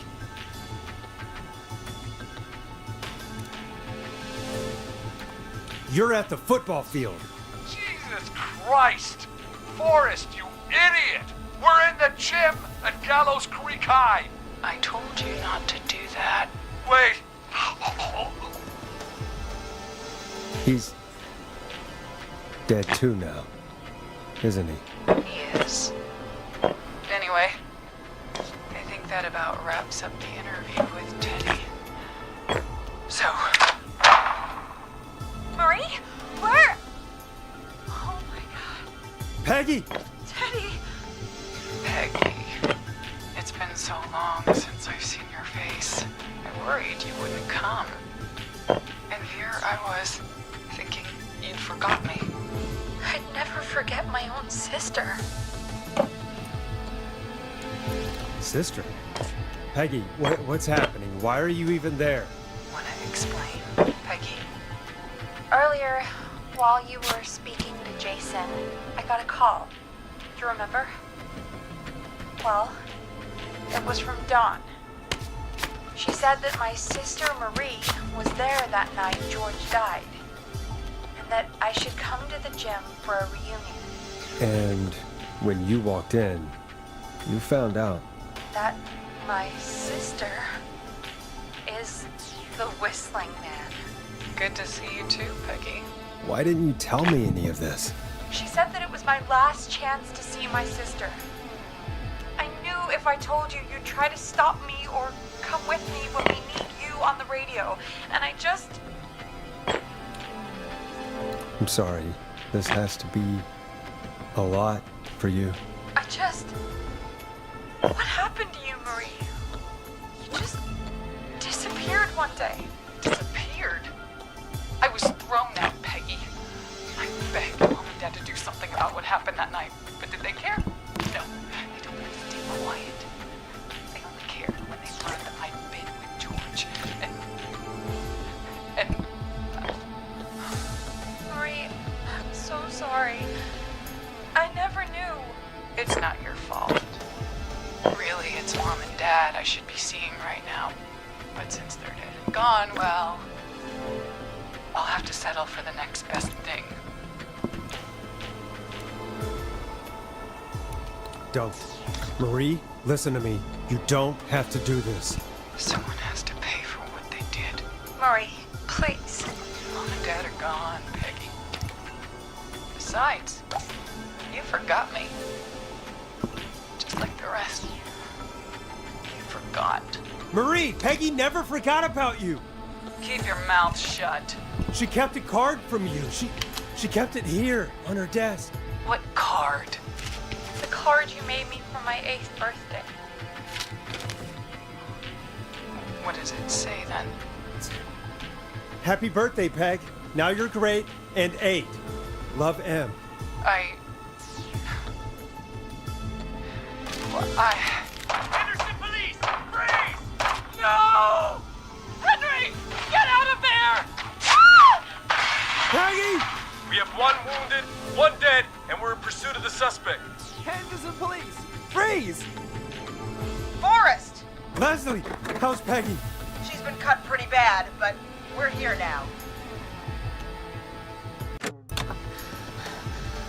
You're at the football field. Jesus Christ! Forrest, you idiot! We're in the gym at Gallows Creek High! I told you not to do that. Wait! He's dead too now, isn't he? He is. Anyway, I think that about wraps up the interview with Teddy. So, Marie? Where? Oh my god. Peggy! Teddy! Peggy, it's been so long since I've seen your face. I worried you wouldn't come. And here I was, thinking you'd forgot me. I'd never forget my own sister. Sister? Peggy, what's happening? Why are you even there? Wanna explain, Peggy? Earlier, while you were speaking to Jason, I got a call. Do you remember? Well, it was from Dawn. She said that my sister Marie was there that night George died, and that I should come to the gym for a reunion. And when you walked in, you found out. That my sister is the Whistling Man. Good to see you too, Peggy. Why didn't you tell me any of this? She said that it was my last chance to see my sister. I knew if I told you, you'd try to stop me or come with me when we need you on the radio. And I just... I'm sorry. This has to be a lot for you. What happened to you, Marie? You just disappeared one day. Disappeared? I was thrown out, Peggy. I begged Mom and Dad to do something about what happened that night, but did they care? No, they told me to stay quiet. They only cared when they learned I'd been with George. And Marie, I'm so sorry. I never knew. it's not your fault. Really, it's Mom and Dad I should be seeing right now. But since they're dead and gone, well, I'll have to settle for the next best thing. Don't. Marie, listen to me. You don't have to do this. Someone has to pay for what they did. Marie, please. Mom and Dad are gone, Peggy. Besides, you forgot me. Just like the rest. You forgot. Marie, Peggy never forgot about you. Keep your mouth shut. She kept a card from you. She kept it here on her desk. What card? The card you made me for my 8th birthday. What does it say then? Happy birthday, Peg. Now you're great and 8. Love, M. Henderson police! Freeze! No! Henry! Get out of there! Peggy! We have 1 wounded, 1 dead, and we're in pursuit of the suspect. Henderson police! Freeze! Forrest! Leslie, how's Peggy? She's been cut pretty bad, but we're here now.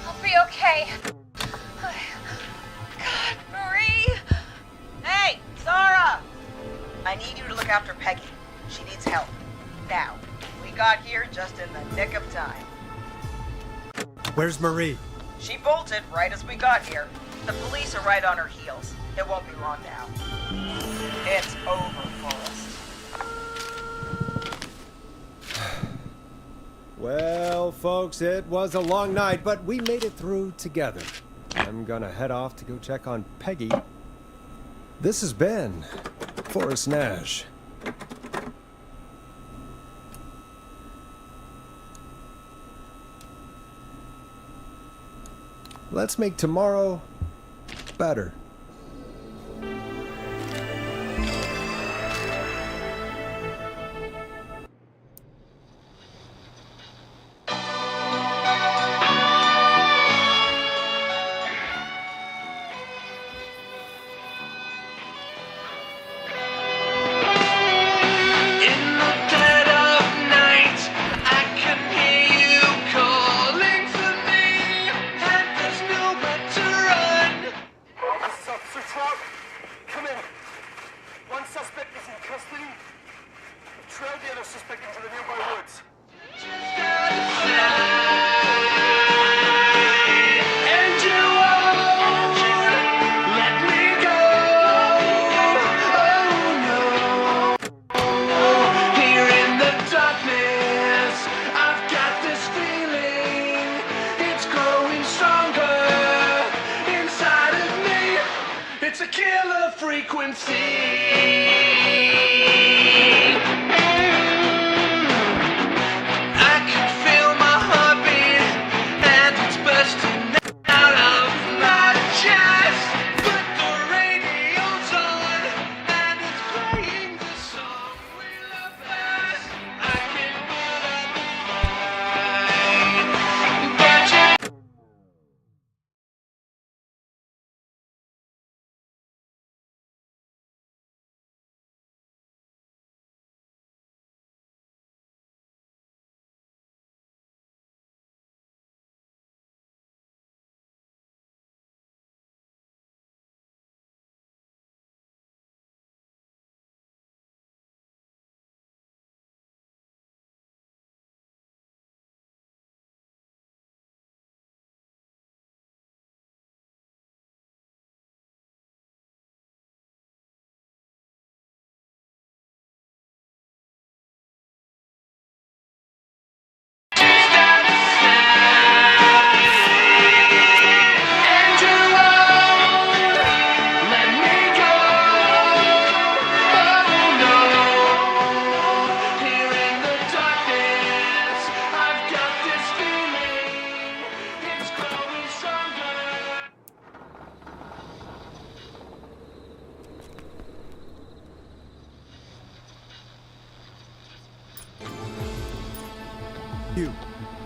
I'll be okay. God, Marie! Hey, Zara! I need you to look after Peggy. She needs help. Now. We got here just in the nick of time. Where's Marie? She bolted right as we got here. The police are right on her heels. It won't be long now. It's over, Forrest. Well, folks, it was a long night, but we made it through together. I'm gonna head off to go check on Peggy. This has been Forrest Nash. Let's make tomorrow better.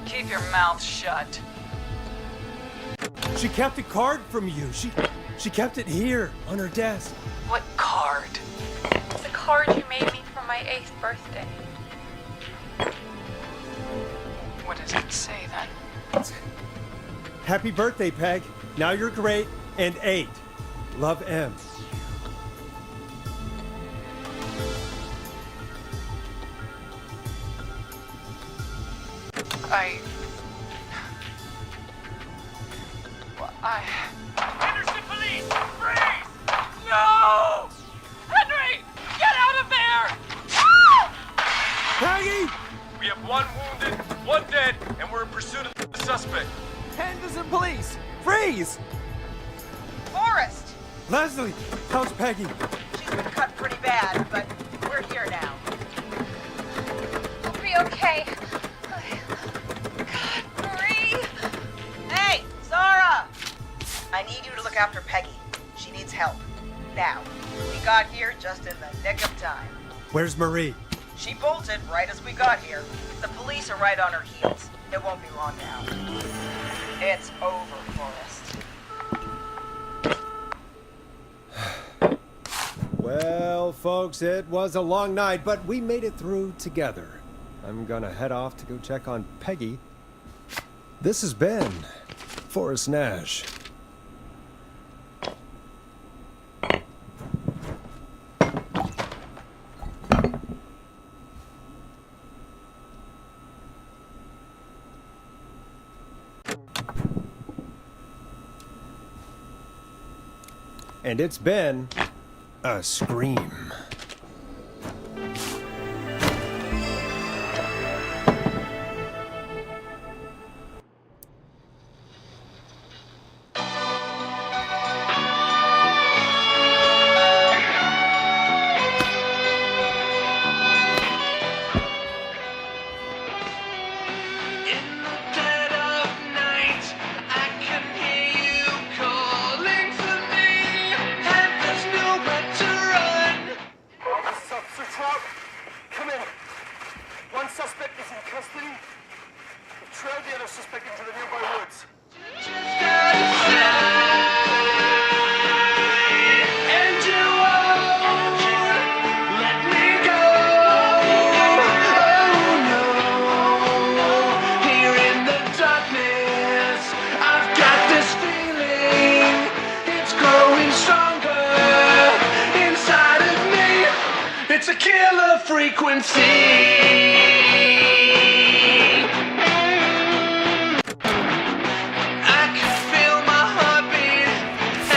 Keep your mouth shut. She kept a card from you. She kept it here on her desk. What card? It's the card you made me for my 8th birthday. What does it say then? Happy birthday, Peg. Now you're great and 8. Love, M. Henderson police! Freeze! We have 1 wounded, 1 dead, and we're in pursuit of the suspect. Henderson Police! Freeze! Forrest! Leslie, how's Peggy? She's been cut pretty bad, but we're here now. We'll be okay. Marie! Hey, Zara! I need you to look after Peggy. She needs help. Now. We got here just in the nick of time. Where's Marie? She bolted right as we got here. The police are right on her heels. It won't be long now. It's over, Forrest. Well, folks, it was a long night, but we made it through together. I'm gonna head off to go check on Peggy. This has been Forrest Nash. And it's been a scream. Come in. One suspect is in custody. We've trailed the other suspect into the nearby woods. It's a killer frequency. I can feel my heartbeat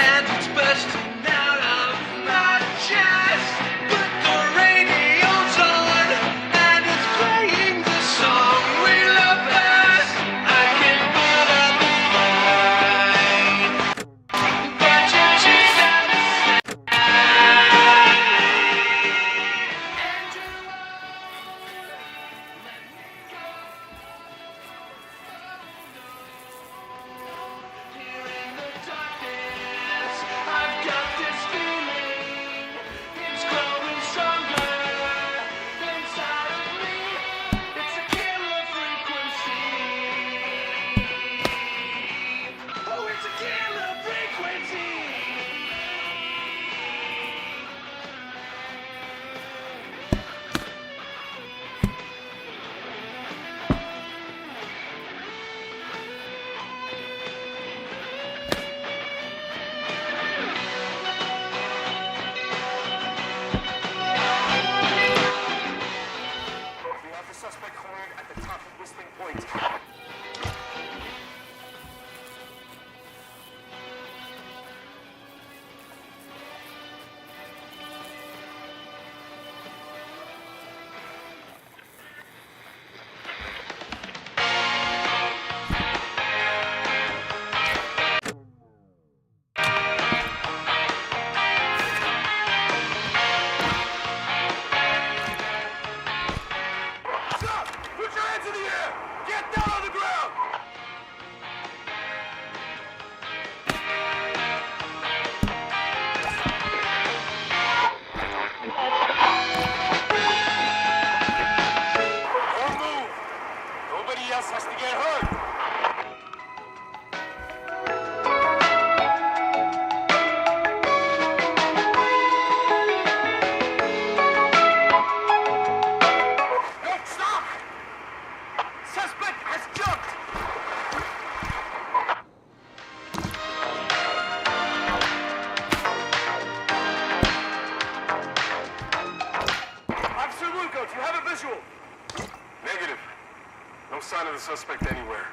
and it's bursting out of my chest. But the radio's on and it's playing the song we love best. I can put up a fight, but you choose not to has to get hurt. No, stop! Suspect has jumped! Officer Luco, do you have a visual? Negative. No sign of the suspect anywhere.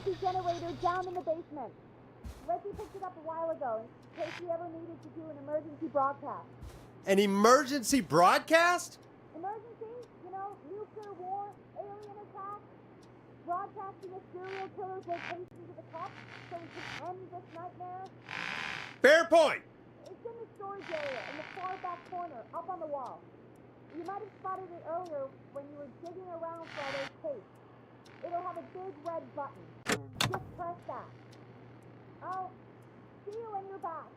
emergency generator down in the basement. Reggie picked it up a while ago in case we ever needed to do an emergency broadcast. An emergency broadcast? Emergency? You know, nuclear war, alien attack, broadcasting a serial killer's location to the cops so we can end this nightmare. Fair point. It's in the storage area in the far back corner, up on the wall. You might have spotted it earlier when you were digging around for all those tapes. It'll have a big red button. Just press that. I'll see you when you're back.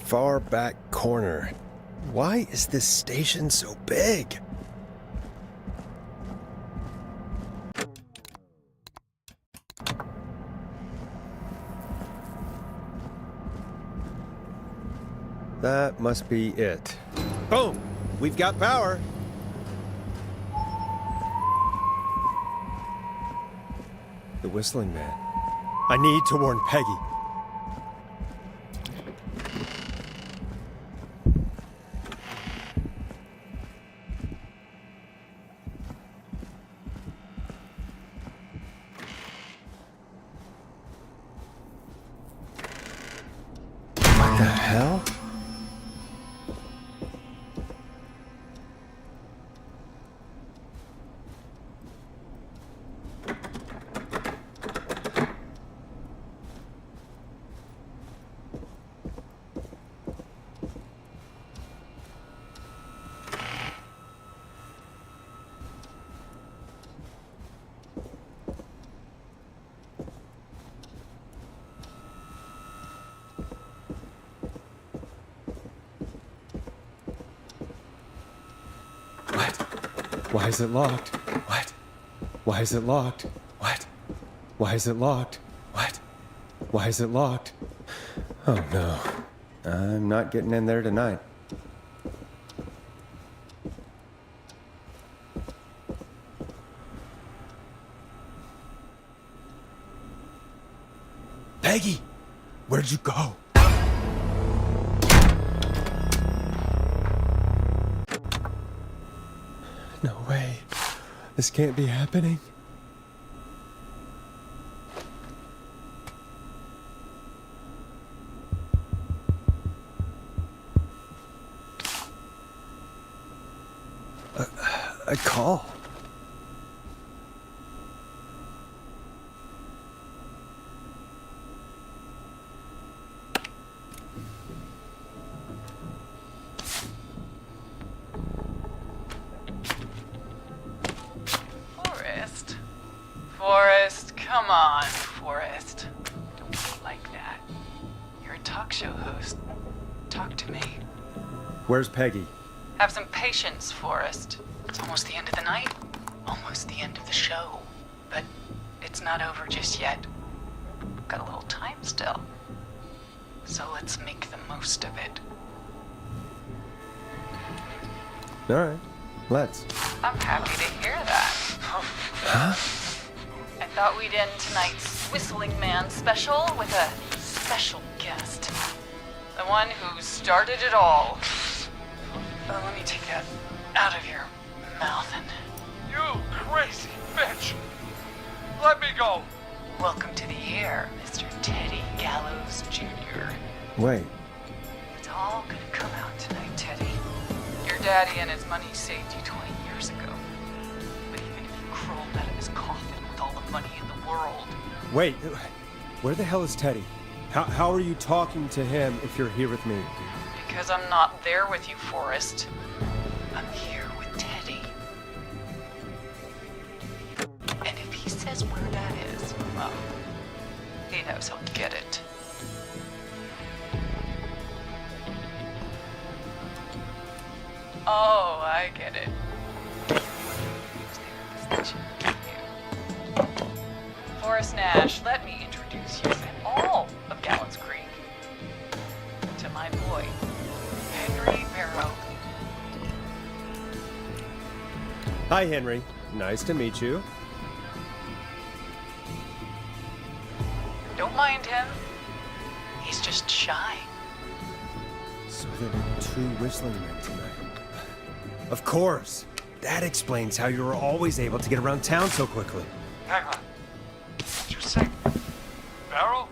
Far back corner. Why is this station so big? That must be it. Boom! We've got power. The whistling man. I need to warn Peggy. What the hell? Why is it locked? What? Why is it locked? What? Why is it locked? What? Why is it locked? Oh no. I'm not getting in there tonight. Peggy! Where'd you go? No way. This can't be happening. A call. Forrest, come on, Forrest. Don't be like that. You're a talk show host. Talk to me. Where's Peggy? Have some patience, Forrest. It's almost the end of the night. Almost the end of the show. But it's not over just yet. Got a little time still. So let's make the most of it. All right, let's. I'm happy to hear that. Huh? I thought we'd end tonight's Whistling Man special with a special guest. The one who started it all. Let me take that out of your mouth and... You crazy bitch! Let me go! Welcome to the air, Mr. Teddy Gallows Jr. Wait. It's all gonna come out tonight, Teddy. Your daddy and his money saved you 20 years ago. But even if you crawled out of his coffin with all the money in the world... Wait, where the hell is Teddy? How are you talking to him if you're here with me? Because I'm not there with you, Forrest. I'm here with Teddy. And if he says where that is, well, he knows he'll get it. Oh, I get it. Forrest Nash, let me introduce you and all of Gallows Creek to my boy, Henry Barrow. Hi, Henry. Nice to meet you. Don't mind him. He's just shy. So there were 2 whistling men tonight. Of course. That explains how you were always able to get around town so quickly. Hang on. Did you say Barrow?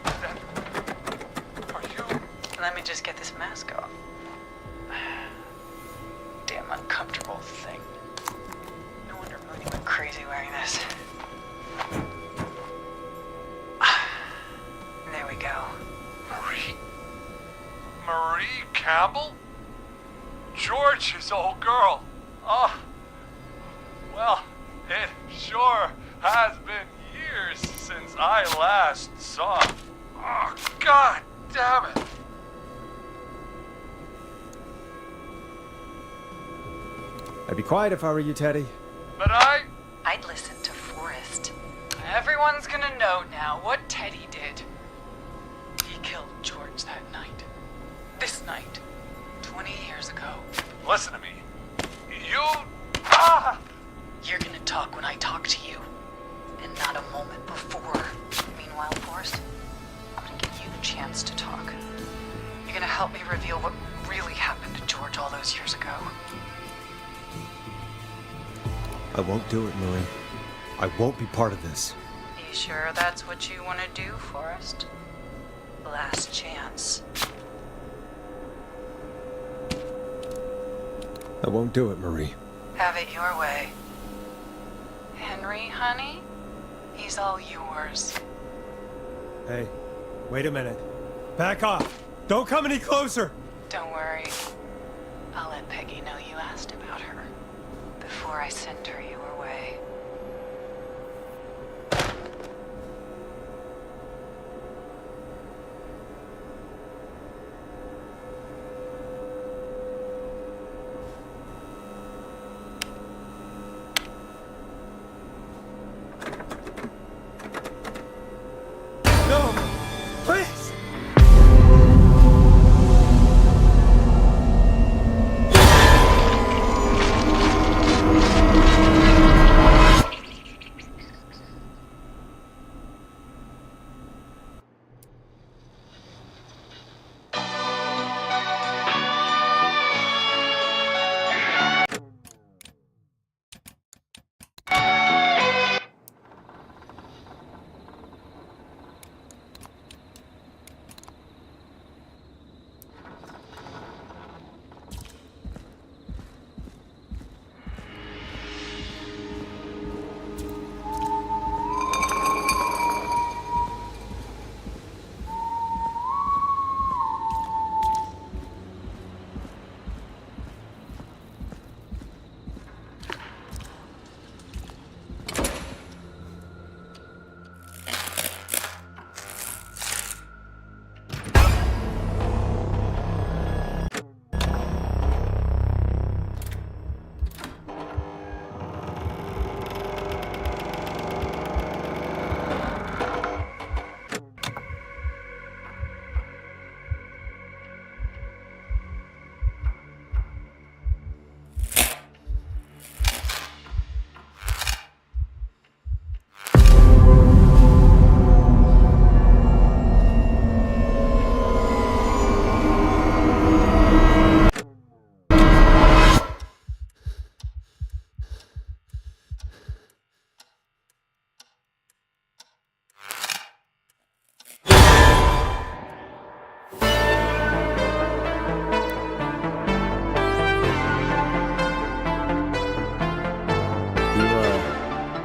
Are you? Let me just get this mask off. Damn uncomfortable thing. No wonder Mooney went crazy wearing this. There we go. Marie Campbell? George's old girl. Oh, well, it sure has been years since I last saw. Oh, God damn it. I'd be quiet if I were you, Teddy. But I'd listen to Forrest. Everyone's gonna know now what Teddy did. He killed George that night. This night. 20 years ago. listen to me. You... You're gonna talk when I talk to you, and not a moment before. Meanwhile, Forrest, I'm gonna give you the chance to talk. You're gonna help me reveal what really happened to George all those years ago. I won't do it, Marie. I won't be part of this. You sure that's what you want to do, Forrest? Last chance. I won't do it, Marie. Have it your way. Henry, honey, he's all yours. Hey, wait a minute. Back off. Don't come any closer. Don't worry. I'll let Peggy know you asked about her before I send her your way. No! Please!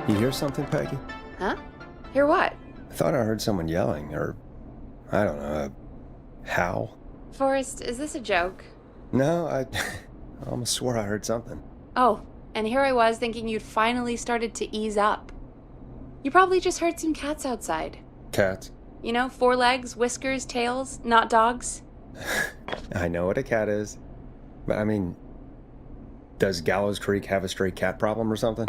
You hear something, Peggy? Huh? Hear what? I thought I heard someone yelling, or, I don't know, a howl. Forrest, is this a joke? No, I almost swore I heard something. Oh, and here I was thinking you'd finally started to ease up. You probably just heard some cats outside. Cats? You know, 4 legs, whiskers, tails, not dogs. I know what a cat is. But I mean, does Gallows Creek have a stray cat problem or something?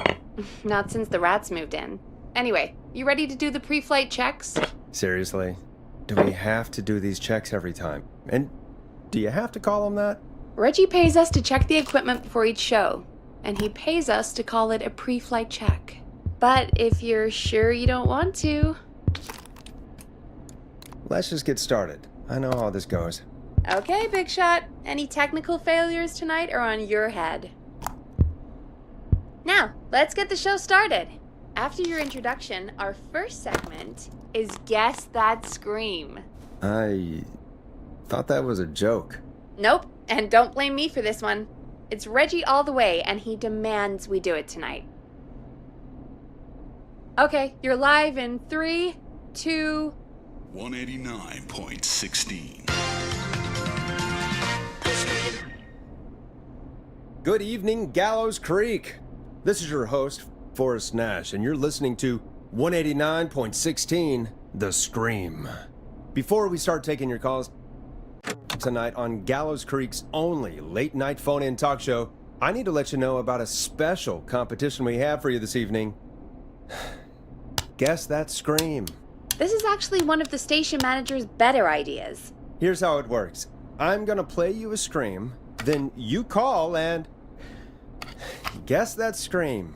Not since the rats moved in. Anyway, you ready to do the pre-flight checks? Seriously? Do we have to do these checks every time? And do you have to call them that? Reggie pays us to check the equipment before each show, and he pays us to call it a pre-flight check. But if you're sure you don't want to... Let's just get started. I know how this goes. Okay, Big Shot. Any technical failures tonight are on your head. Now, let's get the show started. After your introduction, our first segment is Guess That Scream. I thought that was a joke. Nope, and don't blame me for this one. It's Reggie all the way, and he demands we do it tonight. Okay, you're live in 3, 2... 189.16. Good evening, Gallows Creek. This is your host, Forrest Nash, and you're listening to 189.16, The Scream. Before we start taking your calls tonight on Gallows Creek's only late-night phone-in talk show, I need to let you know about a special competition we have for you this evening. Guess That Scream. This is actually one of the station manager's better ideas. Here's how it works. I'm gonna play you a scream, then you call and guess that scream.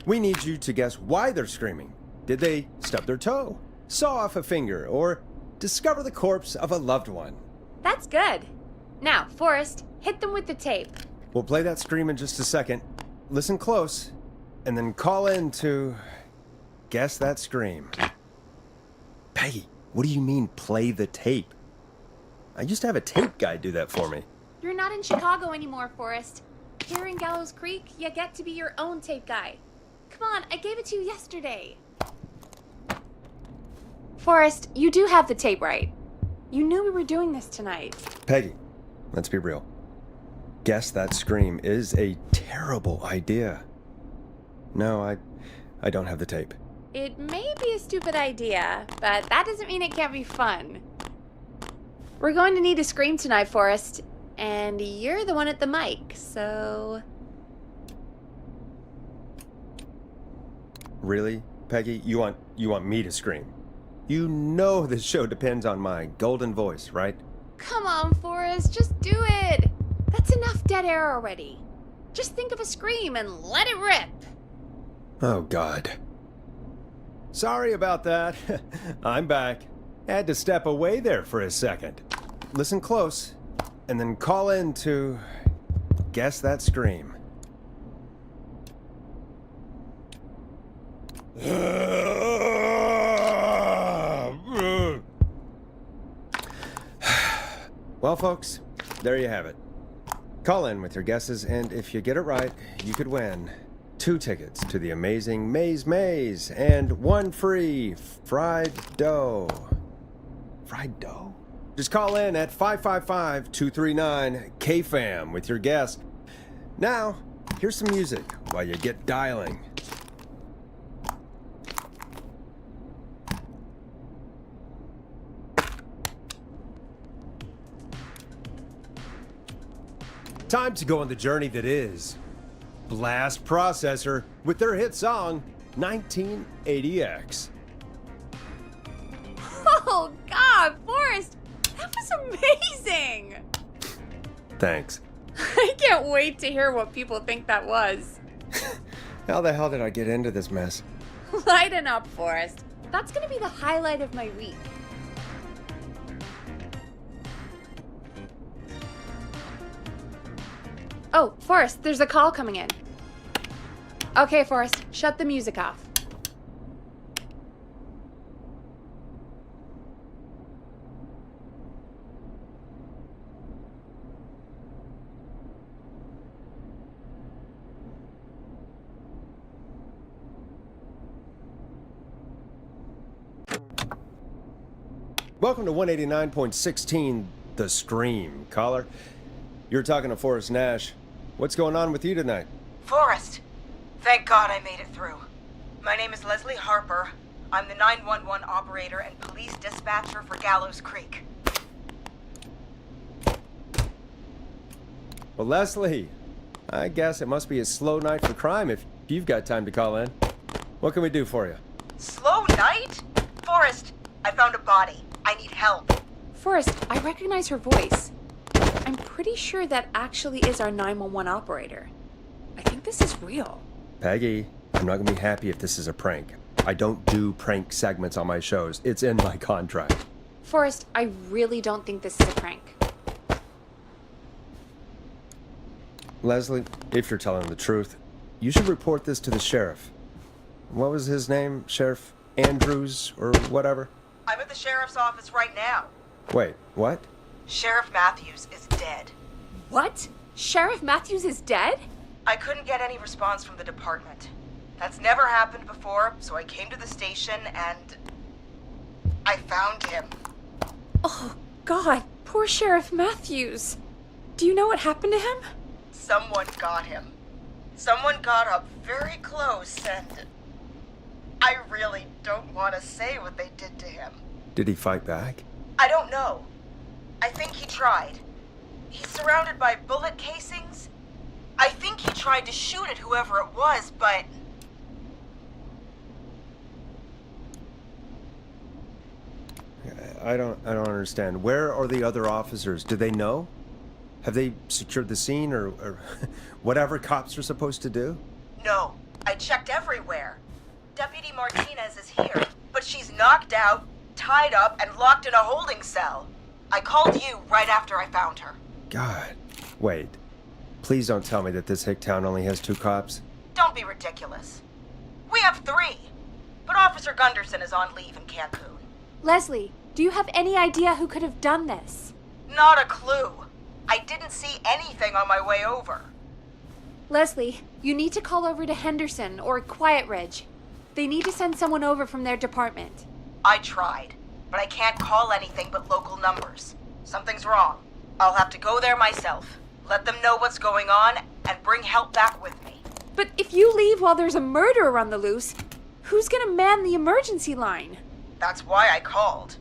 We need you to guess why they're screaming. Did they stub their toe, saw off a finger, or discover the corpse of a loved one? That's good. Now, Forrest, hit them with the tape. We'll play that scream in just a second. Listen close, and then call in to guess that scream. Peggy, what do you mean play the tape? I used to have a tape guy do that for me. You're not in Chicago anymore, Forrest. Here in Gallows Creek, you get to be your own tape guy. Come on, I gave it to you yesterday. Forrest, you do have the tape right. You knew we were doing this tonight. Peggy, let's be real. Guess that scream is a terrible idea. No, I don't have the tape. It may be a stupid idea, but that doesn't mean it can't be fun. We're going to need a scream tonight, Forrest, and you're the one at the mic, so... Really, Peggy? You want me to scream? You know this show depends on my golden voice, right? Come on, Forrest, just do it! That's enough dead air already. Just think of a scream and let it rip! Oh, God. Sorry about that. I'm back. Had to step away there for a second. Listen close, and then call in to guess that scream. Well, folks, there you have it. Call in with your guesses, and if you get it right, you could win 2 tickets to the amazing Maze Maze and 1 free fried dough. Fried dough? Just call in at 555-239-KFAM with your guess. Now, here's some music while you get dialing. Time to go on the journey that is Blast Processor with their hit song 1980X. Oh, God, Forrest, that was amazing! Thanks. I can't wait to hear what people think that was. How the hell did I get into this mess? Lighten up, Forrest. That's gonna be the highlight of my week. Oh, Forrest, there's a call coming in. Okay, Forrest, shut the music off. Welcome to 189.16, The Scream. Caller, you're talking to Forrest Nash. What's going on with you tonight? Forrest! Thank God I made it through. My name is Leslie Harper. I'm the 911 operator and police dispatcher for Gallows Creek. Well, Leslie, I guess it must be a slow night for crime if you've got time to call in. What can we do for you? Slow night? Forrest, I found a body. I need help. Forrest, I recognize her voice. I'm pretty sure that actually is our 911 operator. I think this is real. Peggy, I'm not gonna be happy if this is a prank. I don't do prank segments on my shows. It's in my contract. Forrest, I really don't think this is a prank. Leslie, if you're telling the truth, you should report this to the sheriff. What was his name? Sheriff Andrews or whatever? I'm at the sheriff's office right now. Wait, what? Sheriff Matthews is dead. What? Sheriff Matthews is dead? I couldn't get any response from the department. That's never happened before, so I came to the station and I found him. Oh, God. Poor Sheriff Matthews. Do you know what happened to him? Someone got him. Someone got up very close and I really don't want to say what they did to him. Did he fight back? I don't know. I think he tried. He's surrounded by bullet casings. I think he tried to shoot at whoever it was, but... I don't understand. Where are the other officers? Do they know? Have they secured the scene or whatever cops are supposed to do? No, I checked everywhere. Deputy Martinez is here, but she's knocked out, tied up, and locked in a holding cell. I called you right after I found her. God. Wait. Please don't tell me that this hick town only has 2 cops. Don't be ridiculous. We have 3, but Officer Gunderson is on leave in Cancun. Leslie, do you have any idea who could have done this? Not a clue. I didn't see anything on my way over. Leslie, you need to call over to Henderson or Quiet Ridge. They need to send someone over from their department. I tried, but I can't call anything but local numbers. Something's wrong. I'll have to go there myself, let them know what's going on, and bring help back with me. But if you leave while there's a murderer on the loose, who's gonna man the emergency line? That's why I called.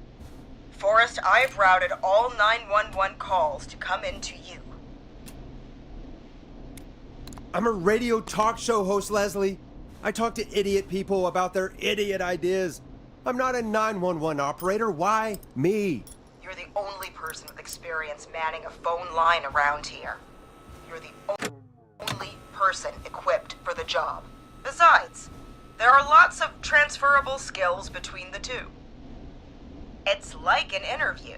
Forrest, I've routed all 911 calls to come in to you. I'm a radio talk show host, Leslie. I talk to idiot people about their idiot ideas. I'm not a 911 operator. Why me? You're the only person with experience manning a phone line around here. You're the only person equipped for the job. Besides, there are lots of transferable skills between the two. It's like an interview.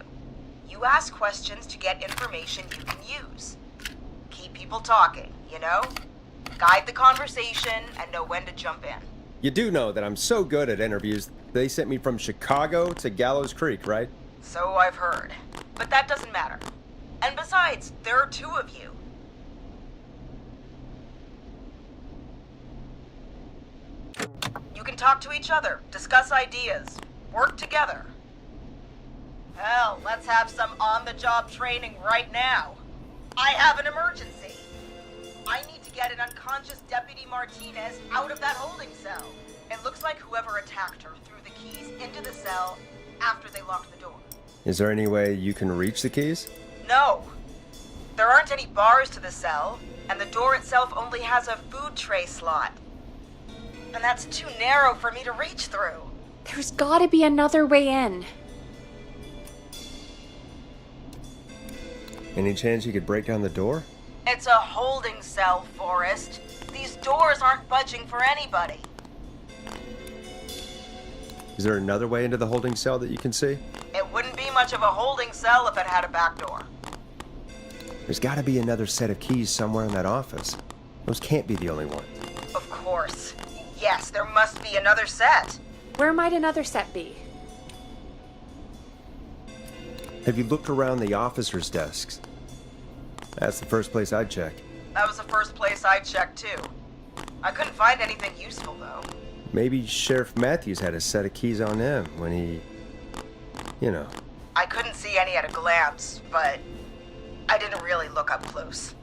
You ask questions to get information you can use. Keep people talking, you know? Guide the conversation and know when to jump in. You do know that I'm so good at interviews, they sent me from Chicago to Gallows Creek, right? So I've heard. But that doesn't matter. And besides, there are 2 of you. You can talk to each other, discuss ideas, work together. Hell, let's have some on-the-job training right now. I have an emergency. I need to get an unconscious Deputy Martinez out of that holding cell. It looks like whoever attacked her threw the keys into the cell after they locked the door. Is there any way you can reach the keys? No. There aren't any bars to the cell, and the door itself only has a food tray slot. And that's too narrow for me to reach through. There's gotta be another way in. Any chance you could break down the door? It's a holding cell, Forrest. These doors aren't budging for anybody. Is there another way into the holding cell that you can see? It wouldn't be much of a holding cell if it had a back door. There's got to be another set of keys somewhere in that office. Those can't be the only ones. Of course. Yes, there must be another set. Where might another set be? Have you looked around the officers' desks? That's the first place I'd check. That was the first place I checked, too. I couldn't find anything useful, though. Maybe Sheriff Matthews had a set of keys on him when he... you know. I couldn't see any at a glance, but I didn't really look up close.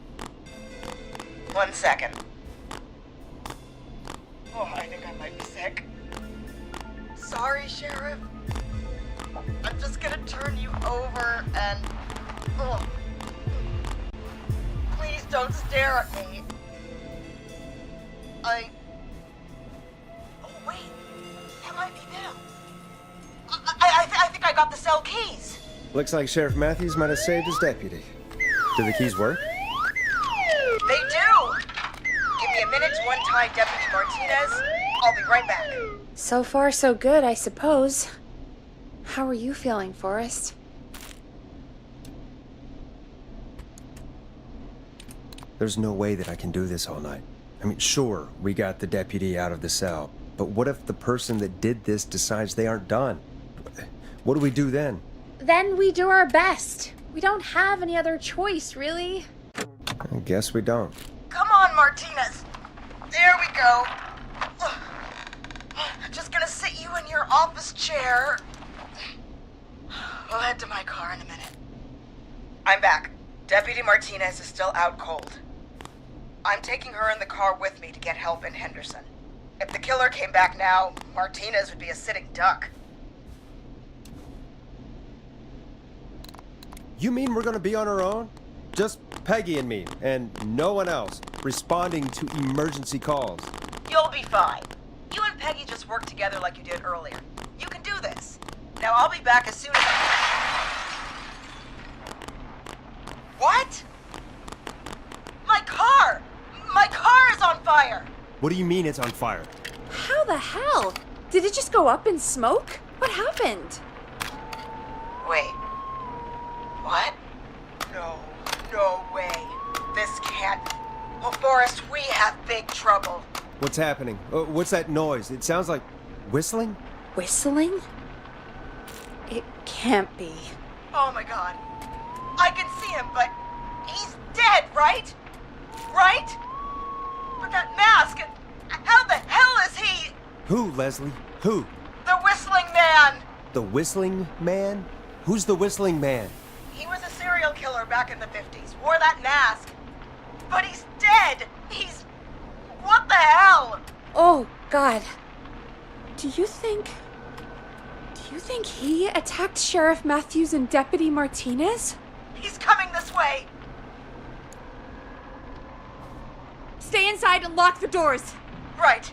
1 second. Oh, I think I might be sick. Sorry, Sheriff. I'm just gonna turn you over and... Oh. Please don't stare at me. Oh, wait. might be them. I think I got the cell keys. Looks like Sheriff Matthews might have saved his deputy. Do the keys work? They do! Give me a minute to untie Deputy Martinez. I'll be right back. So far, so good, I suppose. How are you feeling, Forrest? There's no way that I can do this all night. I mean, sure, we got the deputy out of the cell, but what if the person that did this decides they aren't done? What do we do then? Then we do our best. We don't have any other choice, really. I guess we don't. Come on, Martinez. There we go. Just gonna sit you in your office chair. We'll head to my car in a minute. I'm back. Deputy Martinez is still out cold. I'm taking her in the car with me to get help in Henderson. If the killer came back now, Martinez would be a sitting duck. You mean we're gonna be on our own? Just Peggy and me, and no one else, responding to emergency calls. You'll be fine. You and Peggy just work together like you did earlier. You can do this. Now I'll be back as soon as What? My car! My car is on fire! What do you mean it's on fire? How the hell? Did it just go up in smoke? What happened? Wait. What? No way. This can't... Oh, Forrest, we have big trouble. What's happening? What's that noise? It sounds like whistling? Whistling? It can't be. Oh my god. I can see him, but he's dead, right? Right? But that mask, how the hell is he? Who, Leslie? Who? The Whistling Man! The Whistling Man? Who's the Whistling Man? He was a serial killer back in the 50s, wore that mask. But he's dead! He's... What the hell? Oh, God. Do you think he attacked Sheriff Matthews and Deputy Martinez? He's coming this way! Stay inside and lock the doors. Right.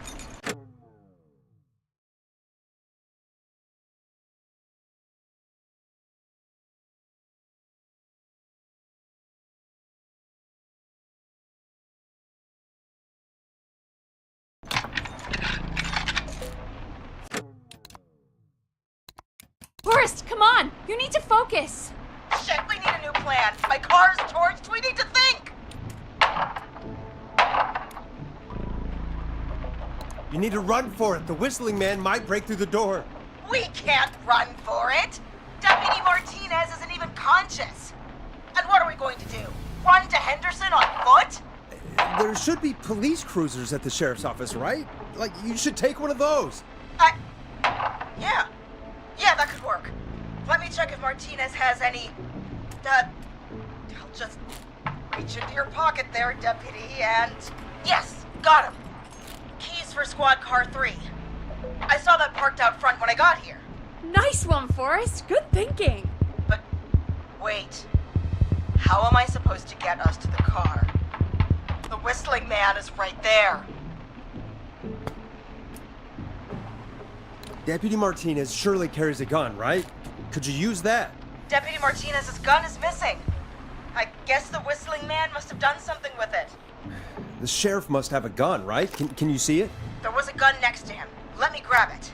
Forrest, come on! You need to focus! Shit, we need a new plan. My car's torched. We need to think! You need to run for it. The Whistling Man might break through the door. We can't run for it. Deputy Martinez isn't even conscious. And what are we going to do? Run to Henderson on foot? There should be police cruisers at the sheriff's office, right? Like, you should take one of those. Yeah, that could work. Let me check if Martinez has any... I'll just reach into your pocket there, Deputy, and... Yes, got him. Keys for Squad Car 3. I saw that parked out front when I got here. Nice one, Forrest. Good thinking. But, wait. How am I supposed to get us to the car? The Whistling Man is right there. Deputy Martinez surely carries a gun, right? Could you use that? Deputy Martinez's gun is missing. I guess the Whistling Man must have done something with it. The sheriff must have a gun, right? Can you see it? There was a gun next to him. Let me grab it.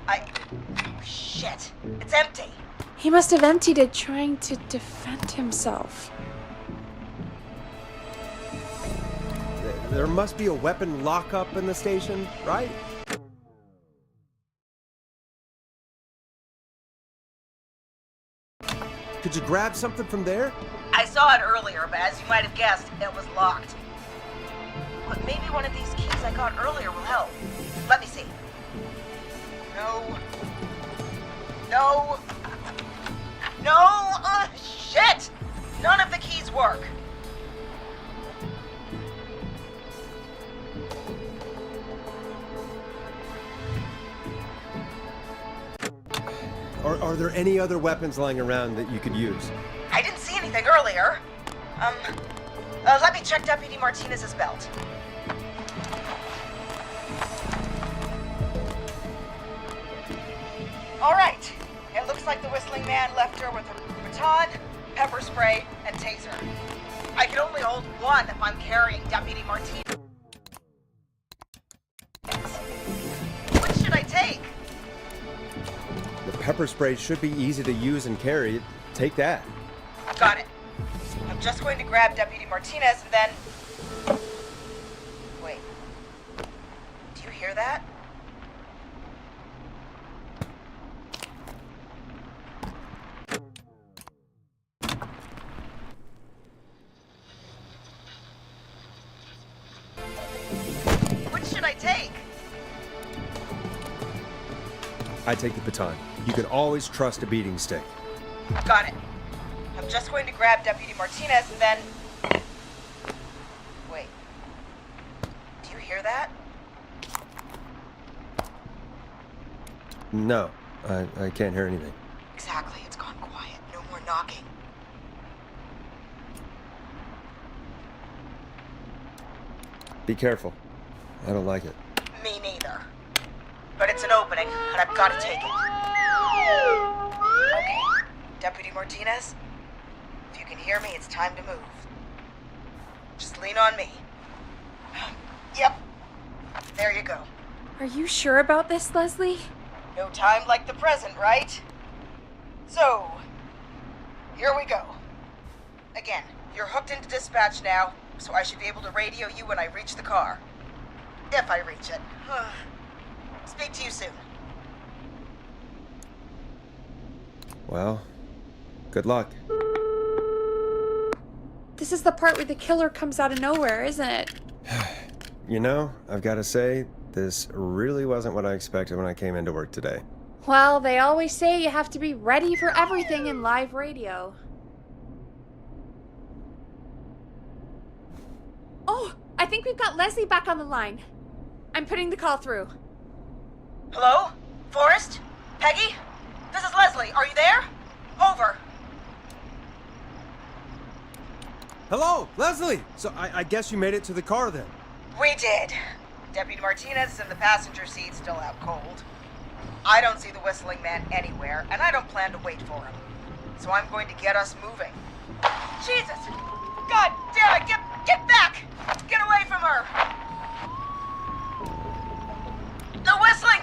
Oh, shit. It's empty. He must have emptied it trying to defend himself. There must be a weapon lockup in the station, right? Could you grab something from there? I saw it earlier, but as you might have guessed, it was locked. But maybe one of these keys I got earlier will help. Let me see. No! Shit! None of the keys work. Are there any other weapons lying around that you could use? I didn't see anything earlier. Let me check Deputy Martinez's belt. Looks like the Whistling Man left her with a baton, pepper spray, and taser. I can only hold one if I'm carrying Deputy Martinez. What should I take? The pepper spray should be easy to use and carry. Take that. Got it. I'm just going to grab Deputy Martinez and then... Wait. Do you hear that? What should I take? I take the baton. You can always trust a beating stick. Got it. I'm just going to grab Deputy Martinez and then... Wait. Do you hear that? No, I can't hear anything. Exactly. It's gone quiet. No more knocking. Be careful. I don't like it. Me neither. But it's an opening, and I've got to take it. Okay. Deputy Martinez, if you can hear me, it's time to move. Just lean on me. Yep. There you go. Are you sure about this, Leslie? No time like the present, right? So, here we go. Again, you're hooked into dispatch now, so I should be able to radio you when I reach the car. If I reach it. Speak to you soon. Well, good luck. This is the part where the killer comes out of nowhere, isn't it? You know, I've got to say, this really wasn't what I expected when I came into work today. Well, they always say you have to be ready for everything in live radio. Oh, I think we've got Leslie back on the line. I'm putting the call through. Hello? Forrest? Peggy? This is Leslie. Are you there? Over. Hello, Leslie! So I guess you made it to the car then. We did. Deputy Martinez is in the passenger seat, still out cold. I don't see the Whistling Man anywhere, and I don't plan to wait for him. So I'm going to get us moving. Jesus! God damn it! Get back! Get away from her! The Whistling!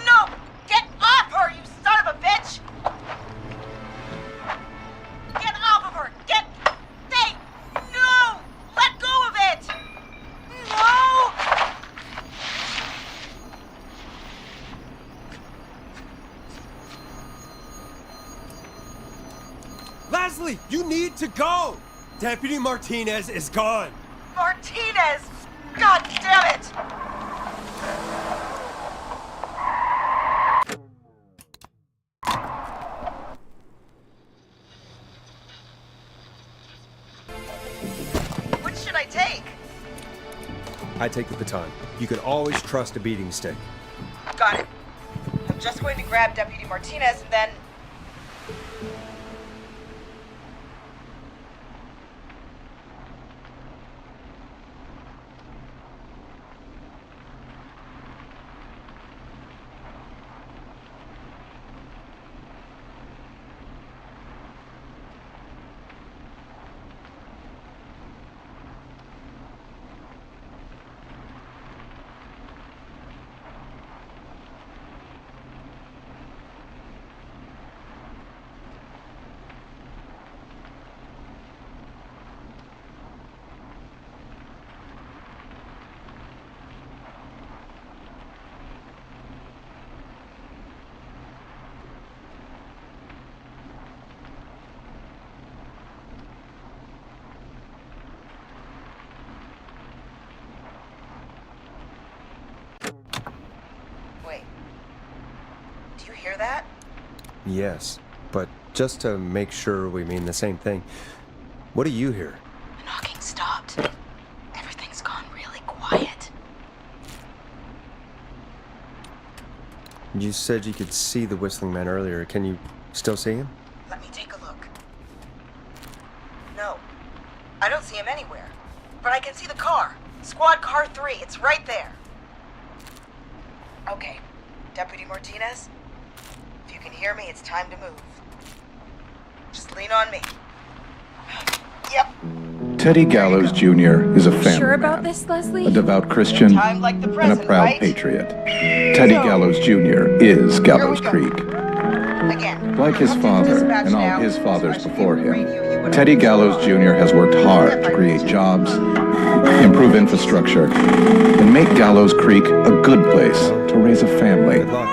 No! Get off her, you son of a bitch! Get off of her! Stay! No! Let go of it! No! Leslie, you need to go! Deputy Martinez is gone! Martinez! God damn it! What should I take? I take the baton. You can always trust a beating stick. Got it. I'm just going to grab Deputy Martinez and then... Wait. Do you hear that? Yes, but just to make sure we mean the same thing, what do you hear? The knocking stopped. Everything's gone really quiet. You said you could see the Whistling Man earlier. Can you still see him? Let me take a look. No. I don't see him anywhere. But I can see the car. Squad car 3. It's right there. Okay. Deputy Martinez, if you can hear me, it's time to move. Just lean on me. Yep. Teddy Gallows Jr. is a family Sure about man, this, Leslie? a devout Christian, Time like the and a present, proud right? patriot. Teddy Gallows Jr. is Gallows Here we go. Creek. Again. Like his Up to father dispatch and all now. his fathers I should before be able to him, radio you when Teddy I'm Gallows Jr. has worked hard to create jobs, improve infrastructure, and make Gallows Creek a good place to raise a family. Good luck.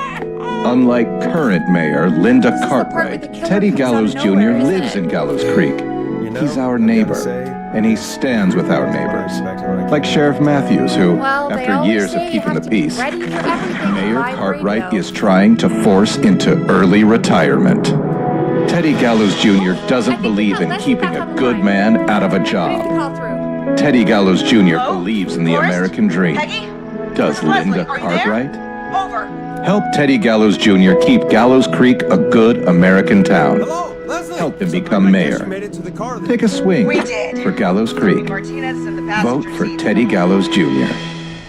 Unlike current mayor Linda This is the part where Cartwright, the killer Teddy comes out Gallows of Jr. nowhere, isn't lives it? in Gallows Creek. You know, He's our I gotta neighbor, say, and he stands with our neighbors. expected when I Like came. Sheriff Matthews, who, Well, they after always years say of you keeping have the to be peace, ready for everything on Mayor live Cartwright radio. is trying to force into early retirement. Teddy Gallows Jr. I doesn't think we believe got in Leslie keeping back a on the good line. man out of a Read the job. call through. Teddy Gallows Jr. Hello? believes in the Forrest? American dream. Peggy? Does This is Leslie. Linda Are you there? Cartwright? Over. Help Teddy Gallows Jr. keep Gallows Creek a good American town. Hello, Leslie. Help him So become I guess mayor. you made it to the car then. Take a swing We did. for Gallows Creek. Martinez is in the Vote passenger for seat. Teddy Gallows Jr.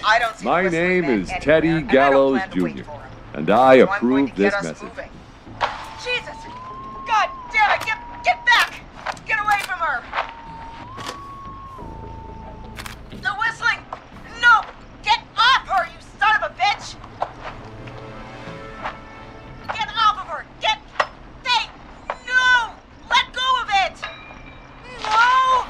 I don't see My the whistling name man is anywhere, Teddy and I don't Gallows plan to wait Jr., for him. and I So I'm going approve to this get us message. moving. Jesus! God damn it! Get back! Get away from her! The whistling! No! Get off her, you son of a bitch! Get off of her! Get! Hey! No! Let go of it! No!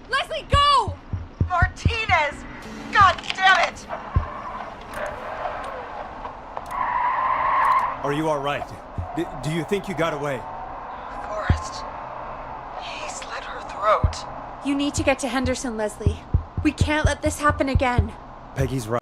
Leslie, go! Martinez! God damn it! Are you all right? Do you think you got away? Forrest. He slit her throat. You need to get to Henderson, Leslie. We can't let this happen again. Peggy's right.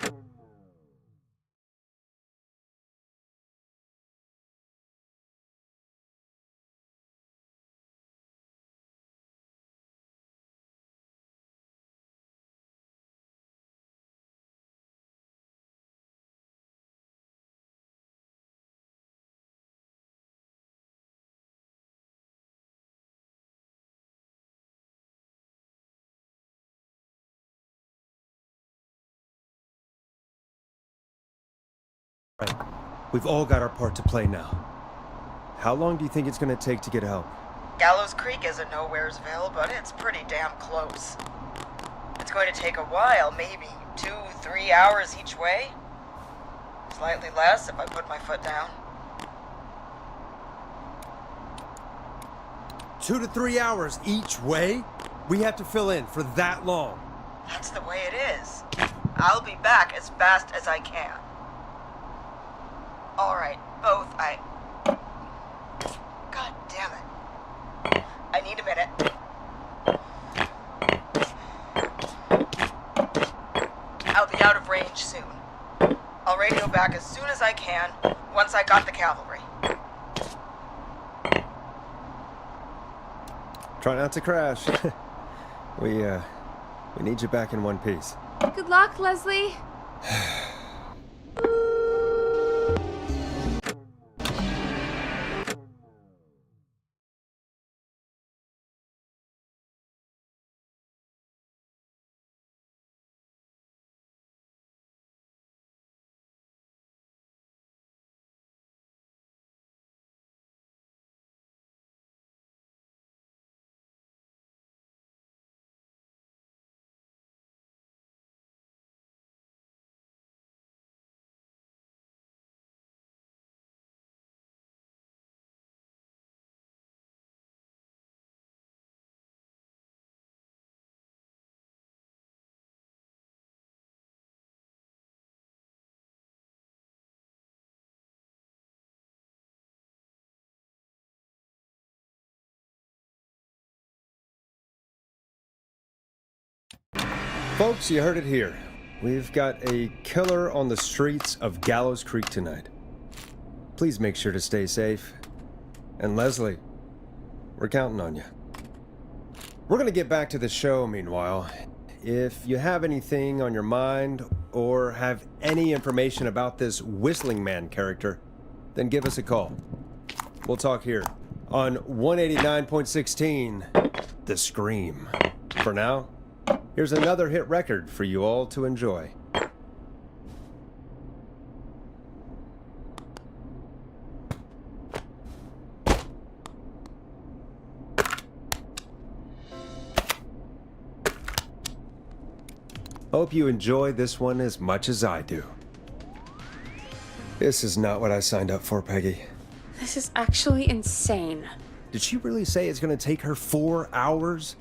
We've all got our part to play now. How long do you think it's going to take to get help? Gallows Creek isn't Nowheresville, but it's pretty damn close. It's going to take a while, maybe 2-3 hours each way. Slightly less if I put my foot down. 2 to 3 hours each way? We have to fill in for that long. That's the way it is. I'll be back as fast as I can. Alright, both God damn it. I need a minute. I'll be out of range soon. I'll radio back as soon as I can, once I got the cavalry. Try not to crash. We need you back in one piece. Good luck, Leslie. Folks, you heard it here. We've got a killer on the streets of Gallows Creek tonight. Please make sure to stay safe. And Leslie, we're counting on you. We're gonna get back to the show meanwhile. If you have anything on your mind or have any information about this Whistling Man character, then give us a call. We'll talk here on 189.16, The Scream. For now, here's another hit record for you all to enjoy. Hope you enjoy this one as much as I do. This is not what I signed up for, Peggy. This is actually insane. Did she really say it's gonna take her 4 hours?